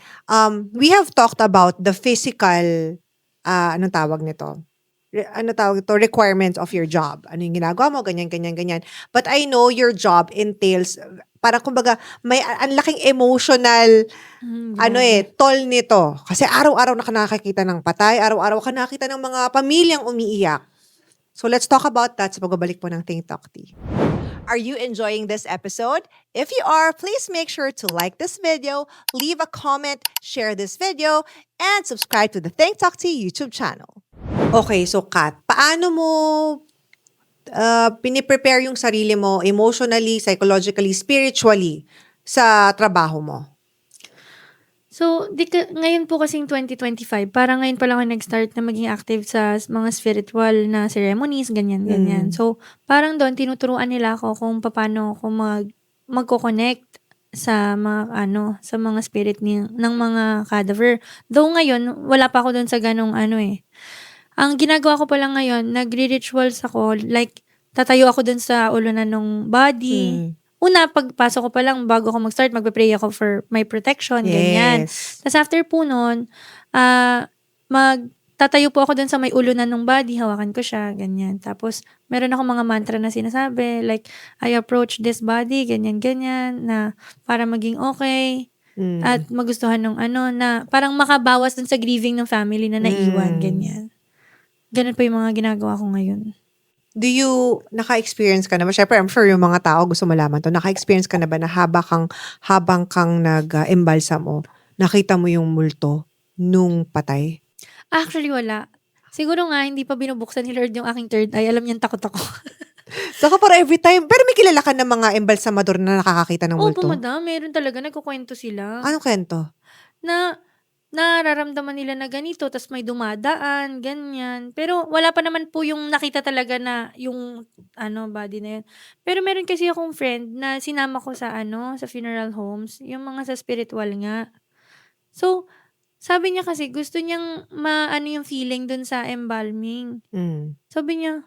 We have talked about the physical, anong tawag nito? Requirements of your job. Ano yung ginagawa mo, ganyan, ganyan, ganyan. But I know your job entails, parang kumbaga, may ang laking emotional, Grabe. toll nito. Kasi araw-araw na ka nakakita ng patay, araw-araw ka nakakita ng mga pamilyang umiiyak. So let's talk about that sa pagbabalik po ng Think Talk Tea. Are you enjoying this episode? If you are, please make sure to like this video, leave a comment, share this video, and subscribe to the Think Talk Tea YouTube channel. Okay, so Kat, paano mo piniprepare yung sarili mo emotionally, psychologically, spiritually sa trabaho mo? So, ngayon po kasing 2025, parang ngayon pa lang ako nag-start na maging active sa mga spiritual na ceremonies, ganyan, ganyan. So, parang doon, tinuturuan nila ako kung paano ako magko-connect sa sa mga spirit ng mga cadaver. Though ngayon, wala pa ako doon sa ganong Ang ginagawa ko pa lang ngayon, nagre-rituals ako, like, tatayo ako doon sa ulunan ng body. Una, pagpasok ko pa lang, bago ako mag-start, magpe-pray ako for my protection, ganyan. Yes. Tapos after po nun, magtatayo po ako dun sa may ulunan ng body, hawakan ko siya, ganyan. Tapos, meron ako mga mantra na sinasabi, like, I approach this body, ganyan, ganyan, na para maging okay. At magustuhan ng na parang makabawas dun sa grieving ng family na naiwan, ganyan. Ganun po yung mga ginagawa ko ngayon. Do you, naka-experience ka na ba? Syempre, I'm sure yung mga tao gusto malaman to. Naka-experience ka na ba na habang kang nag-embalsa mo, nakita mo yung multo nung patay? Actually, wala. Siguro nga, hindi pa binubuksan ni Lord yung aking third eye. Alam niyang takot ako. Saka para every time, pero may kilala ka ng mga embalsamador na nakakakita ng Opo, multo? madam. Meron talaga. Nagkukwento sila. Anong kwento? Na nararamdaman nila na ganito, tas may dumadaan, ganyan. Pero wala pa naman po yung nakita talaga na yung body na yun. Pero meron kasi akong friend na sinama ko sa sa funeral homes, yung mga sa spiritual nga. So, sabi niya kasi gusto niyang yung feeling dun sa embalming. Sabi niya,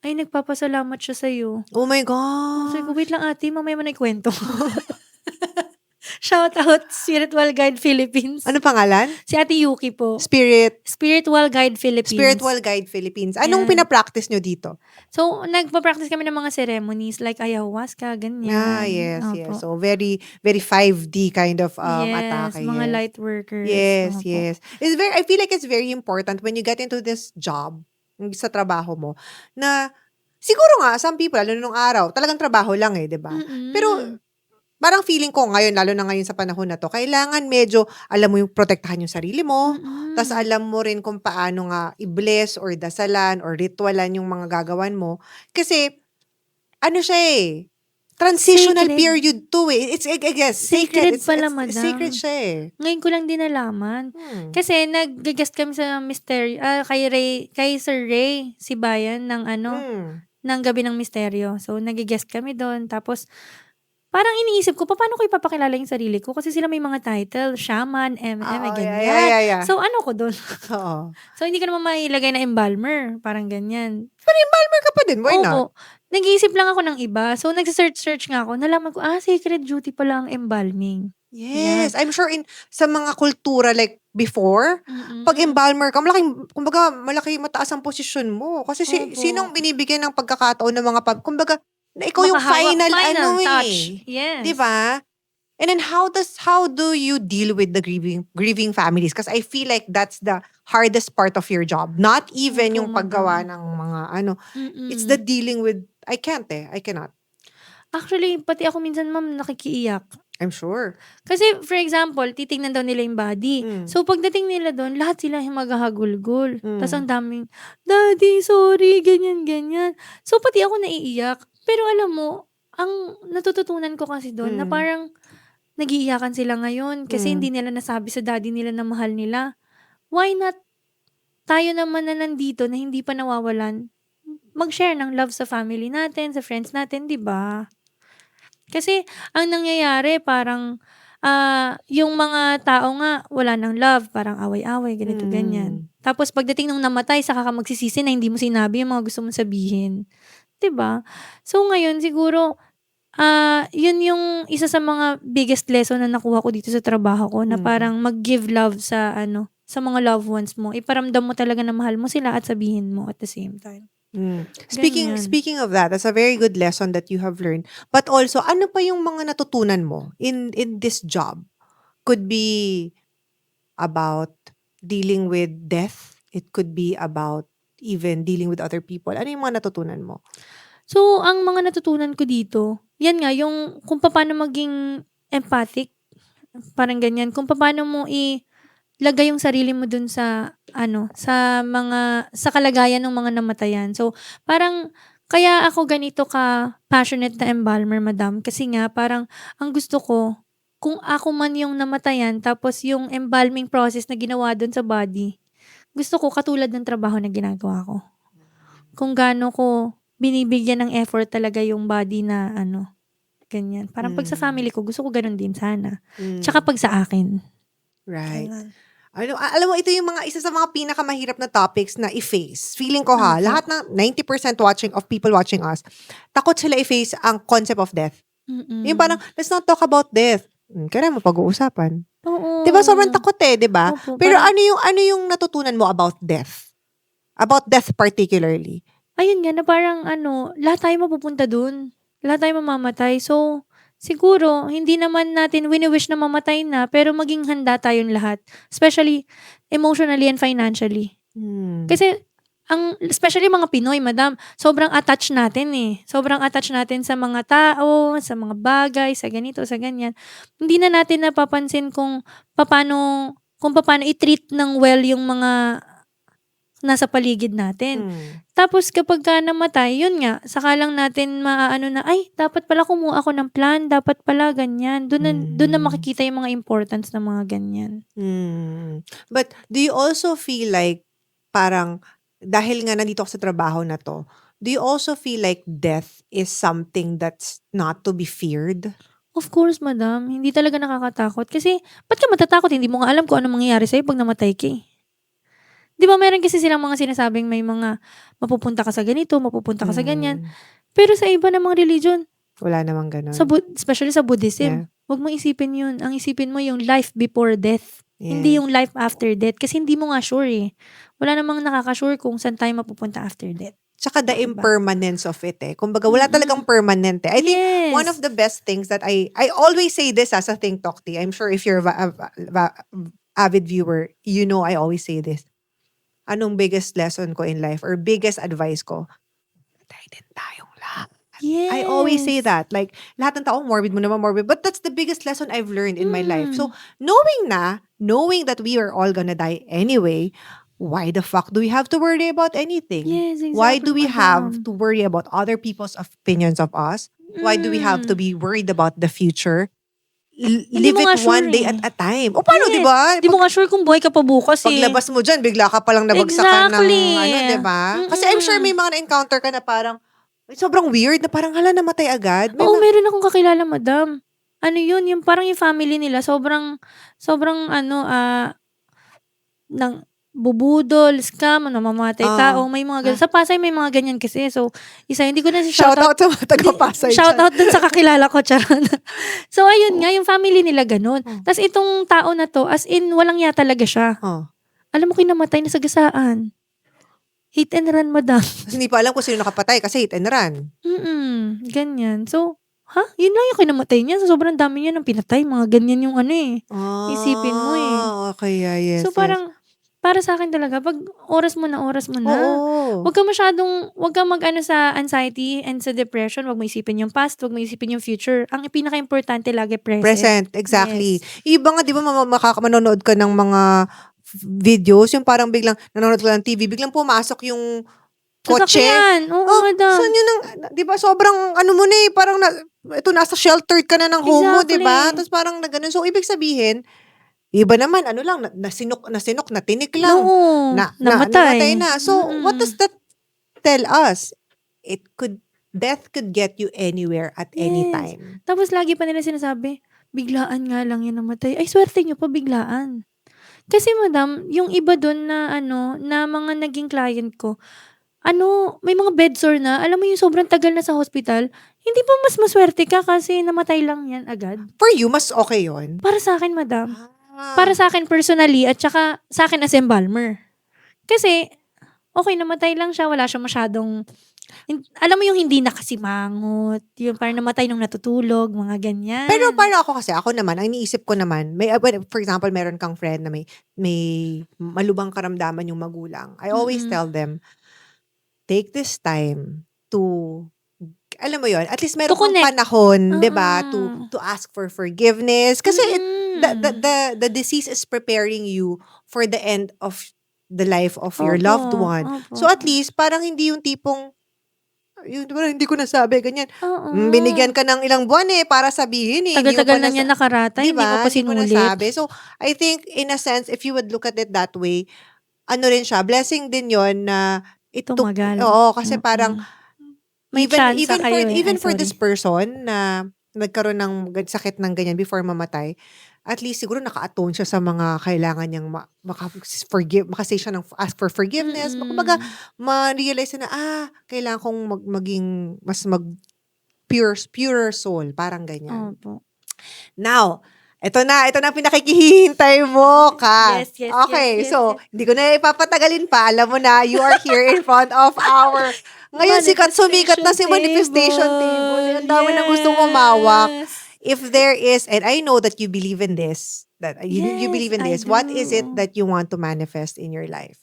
ay nagpapasalamat siya sa'yo. Oh my Sabi ko, God! wait lang ate, mamaya mo na ikwento. Shout out Spiritual Guide Philippines. Ano pangalan? Si Ate Yuki po. Spiritual Guide Philippines. Spiritual Guide Philippines. Anong Yan. pinapractice nyo dito? So, nagpa-practice kami ng mga ceremonies like ayahuasca, ganyan. Yes, Opo. yes. So, very, very 5D kind of Yes, atake. mga yes. light workers. Yes, Opo. yes. I feel like it's very important when you get into this job, sa trabaho mo, na siguro nga, some people, lalo nung araw, talagang trabaho lang di ba? Pero, parang feeling ko ngayon, lalo na ngayon sa panahon na to, kailangan medyo, alam mo yung protektahan yung sarili mo, tas alam mo rin kung paano nga i-bless or dasalan or ritualan yung mga gagawan mo. Kasi, siya transitional Sacred. period to It's, I guess, Sacred pala, it's madam. sacred siya Ngayon ko lang din nalaman. Kasi nag-guest kami sa Mysterio, kay Sir Ray Sibayan ng ng Gabi ng Misteryo. So, nag-guest kami doon. Tapos, parang iniisip ko, paano ko ipapakilala yung sarili ko? Kasi sila may mga title, shaman, Oo, ganyan. yeah. So, ano ko doon? Oo. So, hindi ka naman mailagay na embalmer. Parang ganyan. Embalmer ka pa din, why not? Oo. Nag-iisip lang ako ng iba. So, nag-search nga ako. Nalaman ko, sacred duty pala ang embalming. Yes, I'm sure sa mga kultura like before, pag embalmer ka, malaki mataas ang posisyon mo. Kasi Opo. sinong binibigyan ng pagkakataon ng mga kumbaga, na ikaw yung Makahawak, final touch. Yes. 'Di ba? And then how do you deal with the grieving families? Because I feel like that's the hardest part of your job. Not even Opo, yung paggawa ng mga it's the dealing with, I cannot. Actually, pati ako minsan, ma'am, nakikiiyak. I'm sure. Kasi, for example, titignan daw nila yung body. So, pagdating nila doon, lahat sila yung maghahagulgol. Tapos ang daming, Daddy, sorry, ganyan. So, pati ako naiiyak. Pero alam mo, ang natututunan ko kasi doon, na parang nagiiyakan sila ngayon kasi hindi nila nasabi sa daddy nila na mahal nila. Why not tayo naman na nandito na hindi pa nawawalan, mag-share ng love sa family natin, sa friends natin, di ba? Kasi, ang nangyayari, parang, yung mga tao nga, wala ng love, parang away-away, ganito, ganyan. Tapos, pagdating nung namatay, saka ka magsisisi na hindi mo sinabi yung mga gusto mong sabihin. 'Di ba? So, ngayon, siguro, yun yung isa sa mga biggest lesson na nakuha ko dito sa trabaho ko, na parang mag-give love sa mga loved ones mo. Iparamdam mo talaga na mahal mo sila at sabihin mo at the same time. Speaking of that, that's a very good lesson that you have learned. But also, ano pa yung mga natutunan mo in this job? Could be about dealing with death. It could be about even dealing with other people. Ano yung mga natutunan mo? So, ang mga natutunan ko dito, yan nga, yung kung paano maging empathic, parang ganyan. Kung paano mo lagay yung sarili mo dun sa sa kalagayan ng mga namatayan. So, parang, kaya ako ganito ka passionate na embalmer, madam. Kasi nga, parang, ang gusto ko, kung ako man yung namatayan, tapos yung embalming process na ginawa dun sa body, gusto ko katulad ng trabaho na ginagawa ko. Kung gaano ko binibigyan ng effort talaga yung body na ganyan. Parang pag sa family ko, gusto ko ganun din sana. Tsaka pag sa akin. Right. Alam mo, ito yung isa sa mga pinakamahirap na topics na i-face. Feeling ko lahat ng 90% of people watching us, takot sila i-face ang concept of death. Yung parang, let's not talk about death. Kailangan mo pag-uusapan. Oo. Diba, sobrang takot diba? Opo, Pero parang, ano yung natutunan mo about death? About death particularly? ayun nga, na parang lahat tayo mapupunta dun. Lahat tayo mamamatay. So, siguro, hindi naman natin wini-wish na mamatay na, pero maging handa tayong lahat. Especially, emotionally and financially. Kasi, especially mga Pinoy, madam, sobrang attached natin Sobrang attached natin sa mga tao, sa mga bagay, sa ganito, sa ganyan. Hindi na natin napapansin kung paano i-treat ng well yung mga nasa paligid natin. Tapos kapag ka namatay, yun nga, saka lang natin maaano na, ay, dapat pala kumuha ako ng plan, dapat pala ganyan. Doon na makikita yung mga importance ng mga ganyan. But do you also feel like, parang, dahil nga nandito ako sa trabaho na to, do you also feel like death is something that's not to be feared? Of course, madam. Hindi talaga nakakatakot. Kasi, ba't ka matatakot? Hindi mo nga alam kung ano mangyayari sa'yo pag namatay ka Di ba meron kasi silang mga sinasabing may mga mapupunta ka sa ganito, mapupunta ka sa ganyan. Pero sa iba namang religion, wala namang ganun. Especially sa Buddhism, wag mo isipin yun. Ang isipin mo yung life before death. Hindi yung life after death. Kasi hindi mo nga sure Wala namang nakaka-sure kung saan tayo mapupunta after death. Tsaka the impermanence of it Kumbaga, wala talagang permanent I think one of the best things that I always say this as a Think Talk Tea. I'm sure if you're avid viewer, you know I always say this. Anong biggest lesson ko in life or biggest advice ko? Matay din tayong lahat. Yes. I always say that. Like, lahat ng tao, morbid mo naman, morbid. But that's the biggest lesson I've learned in my life. So, knowing that we are all gonna die anyway, why the fuck do we have to worry about anything? Yes, exactly. Why do we have to worry about other people's opinions of us? Why do we have to be worried about the future? Live it one day at a time. O paano, di ba? Hindi mo nga sure kung buhay ka pa bukas Paglabas mo dyan, bigla ka palang nabagsakan Exactly. ng di ba? Kasi I'm sure may mga na-encounter ka na parang, Sobrang weird na parang hala namatay agad. May Oo, mga- meron akong kakilala, madam. Ano yun, yung parang yung family nila, sobrang nang bubudol, scam, namamatay Ah. tao, may mga ganun. Sa Pasay may mga ganyan kasi. So, hindi ko na si Shout out shoutout. sa mga taga-Pasay Shout dyan. out dun sa kakilala ko, charot. So, ayun nga, yung family nila ganun. Oh. Tapos itong tao na to, as in, walang ya talaga siya. Oh. Alam mo, kinamatay na sa gasaan. Hit and run, madam. Kasi hindi pa alam kung sino nakapatay kasi hit and run. Ganyan. So, yun lang yung kinamatay niya. So, sobrang dami niya ng pinatay. Mga ganyan yung isipin mo eh. Okay, yeah, yes, So, yes. parang, para sa akin talaga, pag oras mo na. Oo. Huwag kang mag-ano sa anxiety and sa depression. Huwag mo isipin yung past, huwag mo isipin yung future. Ang pinaka-importante lagi, present. Present, exactly. Yes. Iba nga, di ba, manonood ka ng mga videos, yung parang biglang, nanonood ka ng TV, biglang pumasok yung kotse. Sasakyan. Oo, Oh, madam. saan yun di ba, sobrang, ano mo na eh, parang, nasa sheltered ka na ng home mo, di ba? Exactly. Tapos parang na ganun. So, ibig sabihin, iba naman, nasinok, natinik lang. No, Namatay namatay. na. So, what does that tell us? Death could get you anywhere at any Yes. time. Tapos lagi pa nila sinasabi, biglaan nga lang yan namatay. Ay, swerte nyo pa, biglaan. Kasi madam, yung iba dun na mga naging client ko, may mga bedsore na, alam mo yung sobrang tagal na sa hospital, hindi ba mas maswerte ka kasi namatay lang yan agad? For you, mas okay yun? Para sa akin, madam. Ah. Para sa akin personally, at saka sa akin as embalmer. Kasi, okay, namatay lang siya, wala siya masyadong, alam mo yung hindi nakasimangot, yung parang namatay nung natutulog, mga ganyan. Pero para ako naman, ang iniisip ko naman, for example, meron kang friend na may malubang karamdaman yung magulang. I always tell them, take this time to, alam mo yon, at least meron To kang connect. panahon, 'di ba, Oo. to ask for forgiveness kasi Mm. the disease is preparing you for the end of the life of your loved Opo, one. opo. So at least parang hindi yung tipong yun, parang hindi ko nasabi, ganyan. Oo. Binigyan ka ng ilang buwan para sabihin hindi mo Tagal-tagal pa na niya nakarata, di hindi mo ba? pa Hindi mo sinulit. nasabi. So, I think, in a sense, if you would look at it that way, ano rin siya, blessing din yon na Tumagal. oo, kasi parang, May tsansa kayo even Ay, for this sorry. person na nagkaroon ng sakit ng ganyan before mamatay, at least siguro naka-atone siya sa mga kailangan niyang makasay siya ng ask for forgiveness. Kumbaga, ma-realize na, kailangan kong maging mas purer soul. Parang ganyan. Opo. Now, ito na pinakikihintay mo, Ka. Yes, yes, Okay, yes, so, yes. hindi ko na ipapatagalin pa. Alam mo na, you are here in front of our, ngayon sumikat na si Manifestation Table. Ang dami na gustong umawak. Yes. If there is, and I know that you believe in this, you Yes, believe in I this, what is it do. that you want to manifest in your life?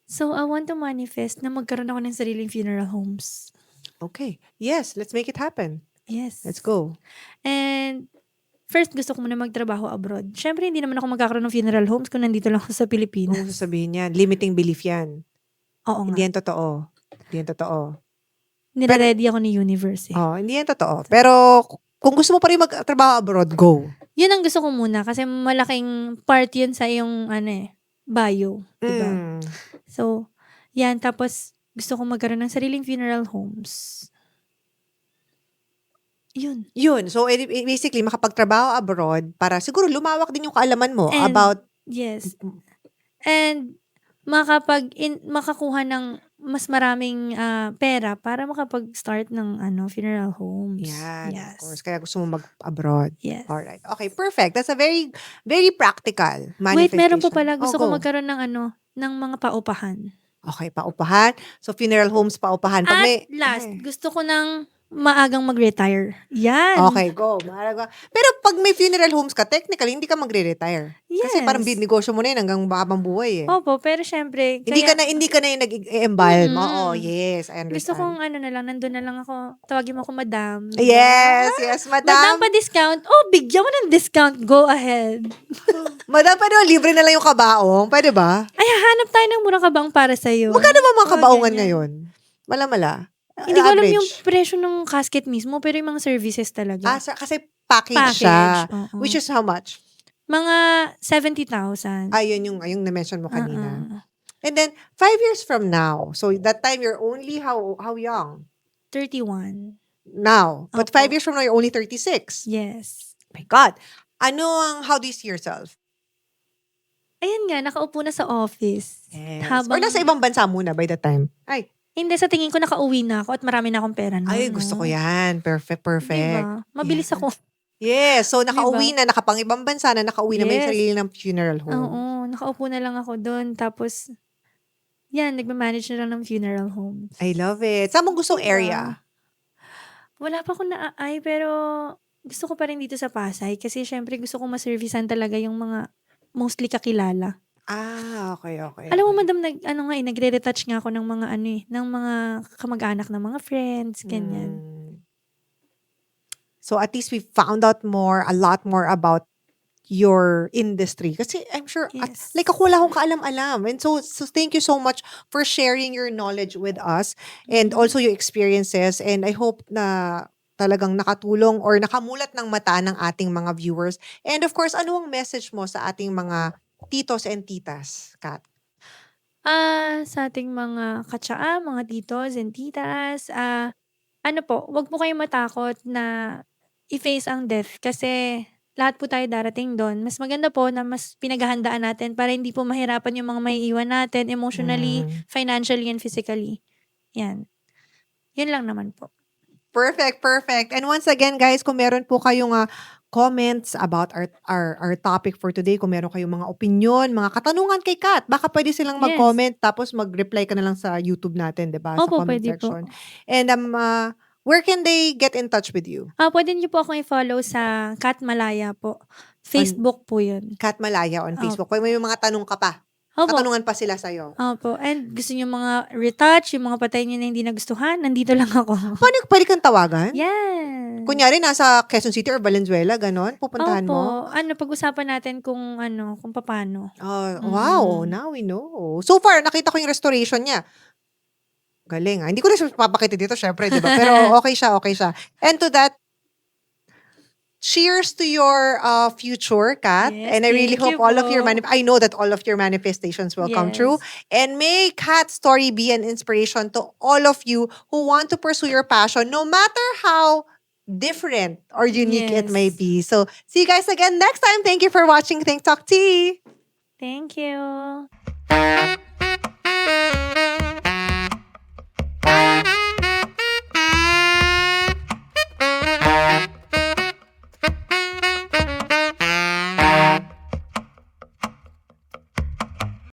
So, I want to manifest na magkaroon ako ng sariling funeral homes. Okay. Yes, let's make it happen. Yes. Let's go. And, first, gusto ko muna magtrabaho abroad. Siyempre, hindi naman ako magkakaroon ng funeral homes kung nandito lang ako sa Kung Pilipinas. sasabihin yan, limiting belief yan. Oo Hindi nga. yan totoo. Hindi yan totoo. Nire-ready ako ni universe eh. Hindi yan totoo. Pero, kung gusto mo pa rin magtrabaho abroad, go. Yun ang gusto ko muna kasi malaking part yun sa iyong bio. Diba? So, yan. Tapos, gusto ko magkaroon ng sariling funeral homes. Yun. So, basically, makapagtrabaho abroad para siguro lumawak din yung kaalaman mo And, about... yes. And, makakuha ng mas maraming pera para makapag-start ng funeral homes. Yan, Yes. of course. Kaya gusto mo mag-abroad. Yes. Alright. Okay, perfect. That's a very, very practical manifestation. Wait, meron pa pala. Gusto ko go. magkaroon ng mga paupahan. Okay, paupahan. So, funeral homes, paupahan. Pag At last, gusto ko ng maagang mag-retire. Yan. Okay, go. Pero pag may funeral homes ka, technically, hindi ka magre-retire. Yes. Kasi parang negosyo mo na yun hanggang habang buhay eh. Opo, pero syempre, Hindi ka na yung nag-embalm. Oo, yes, I understand. gusto kong nandun na lang ako. Tawagin mo ako madam. Yes, Madam madam. pa discount. Oh, bigyan mo ng discount. Go ahead. Madam, pwede libre na lang yung kabaong. Pwede ba? Ay, hanap tayo ng murang kabang para sa'yo. Magkano ba mga kabaongan ganyan. ngayon? Mala. Hindi ko alam Average. yung presyo ng casket mismo, pero yung mga services talaga. Kasi package siya. Oo. Which is how much? Mga 70,000. Yun yung na-mention mo kanina. And then 5 years from now, so that time you're only how young 31. now? But 5 Opo. years from now you're only 36. Yes. My God. How do you see yourself? Ayan nga, nakaupo na sa office. Yes. Or nasa Habang ibang bansa muna by that time. Ay, hindi, sa tingin ko nakauwi na ako at marami na akong pera ay nun, gusto ko 'no? yan. Perfect, 'Di perfect. ba? Mabilis Yes. ako. Yes. So 'Di nakauwi ba? na, nakapang-ibang bansa na, nakauwi na, may Yes. sarili ng funeral home. Oo, nakaupo na lang ako dun tapos yan, nagma-manage na lang ng funeral homes. I love it. Saan mong gustong 'Di area? ba? Wala pa akong naa-eye pero gusto ko pa rin dito sa Pasay kasi siyempre gusto kong ma-servicean talaga yung mga mostly kakilala. Okay, okay, Alam mo okay. madam nagre-retouch nga ako ng mga ng mga kamag-anak ng mga friends, ganyan. So at least we found out a lot more about your industry. Kasi I'm sure, Yes. like ako wala akong kaalam-alam. And so thank you so much for sharing your knowledge with us and also your experiences. And I hope na talagang nakatulong or nakamulat ng mata ng ating mga viewers. And of course, ano ang message mo sa ating mga titos and titas, Kat? Sa ating mga katsaa, mga titos and titas, ano po, wag po kayong matakot na i-face ang death kasi lahat po tayo darating dun. Mas maganda po na mas pinaghahandaan natin para hindi po mahirapan yung mga maiiwan natin emotionally, financially, and physically. Yan. Yun lang naman po. Perfect, perfect. And once again, guys, kung meron po kayong comments about our topic for today, kung meron kayong mga opinion, mga katanungan kay Kat, baka pwede silang Yes. mag-comment tapos mag-reply ka na lang sa YouTube natin, 'di ba? Sa Opo, comment pwede po. section. And where can they get in touch with you? Pwede niyo po akong i-follow sa Kat Malaya po. Facebook po yun. Kat Malaya on Opo. Facebook. Kung may mga tanong ka pa, Opo. katanungan pa sila sa'yo. Opo. And gusto niyo mga retouch, yung mga patay niyo na hindi nagustuhan, nandito lang ako. Pwede kang tawagan? Yes. Kunyari, nasa Quezon City or Valenzuela, ganon, pupuntahan mo? Opo. Pag-usapan natin kung papaano. Wow, now we know. So far, nakita ko yung restoration niya. Galing Hindi ko na siya papakita dito, syempre, di ba? Pero okay siya, okay siya. And to that, cheers to your future, Kat. Yes, And I really thank hope you all of your po. I know that all of your manifestations will come true. Yes. And may Kat's story be an inspiration to all of you who want to pursue your passion, no matter how different or unique it may Yes. be. So, see you guys again next time. Thank you for watching Think Talk Tea. Thank you.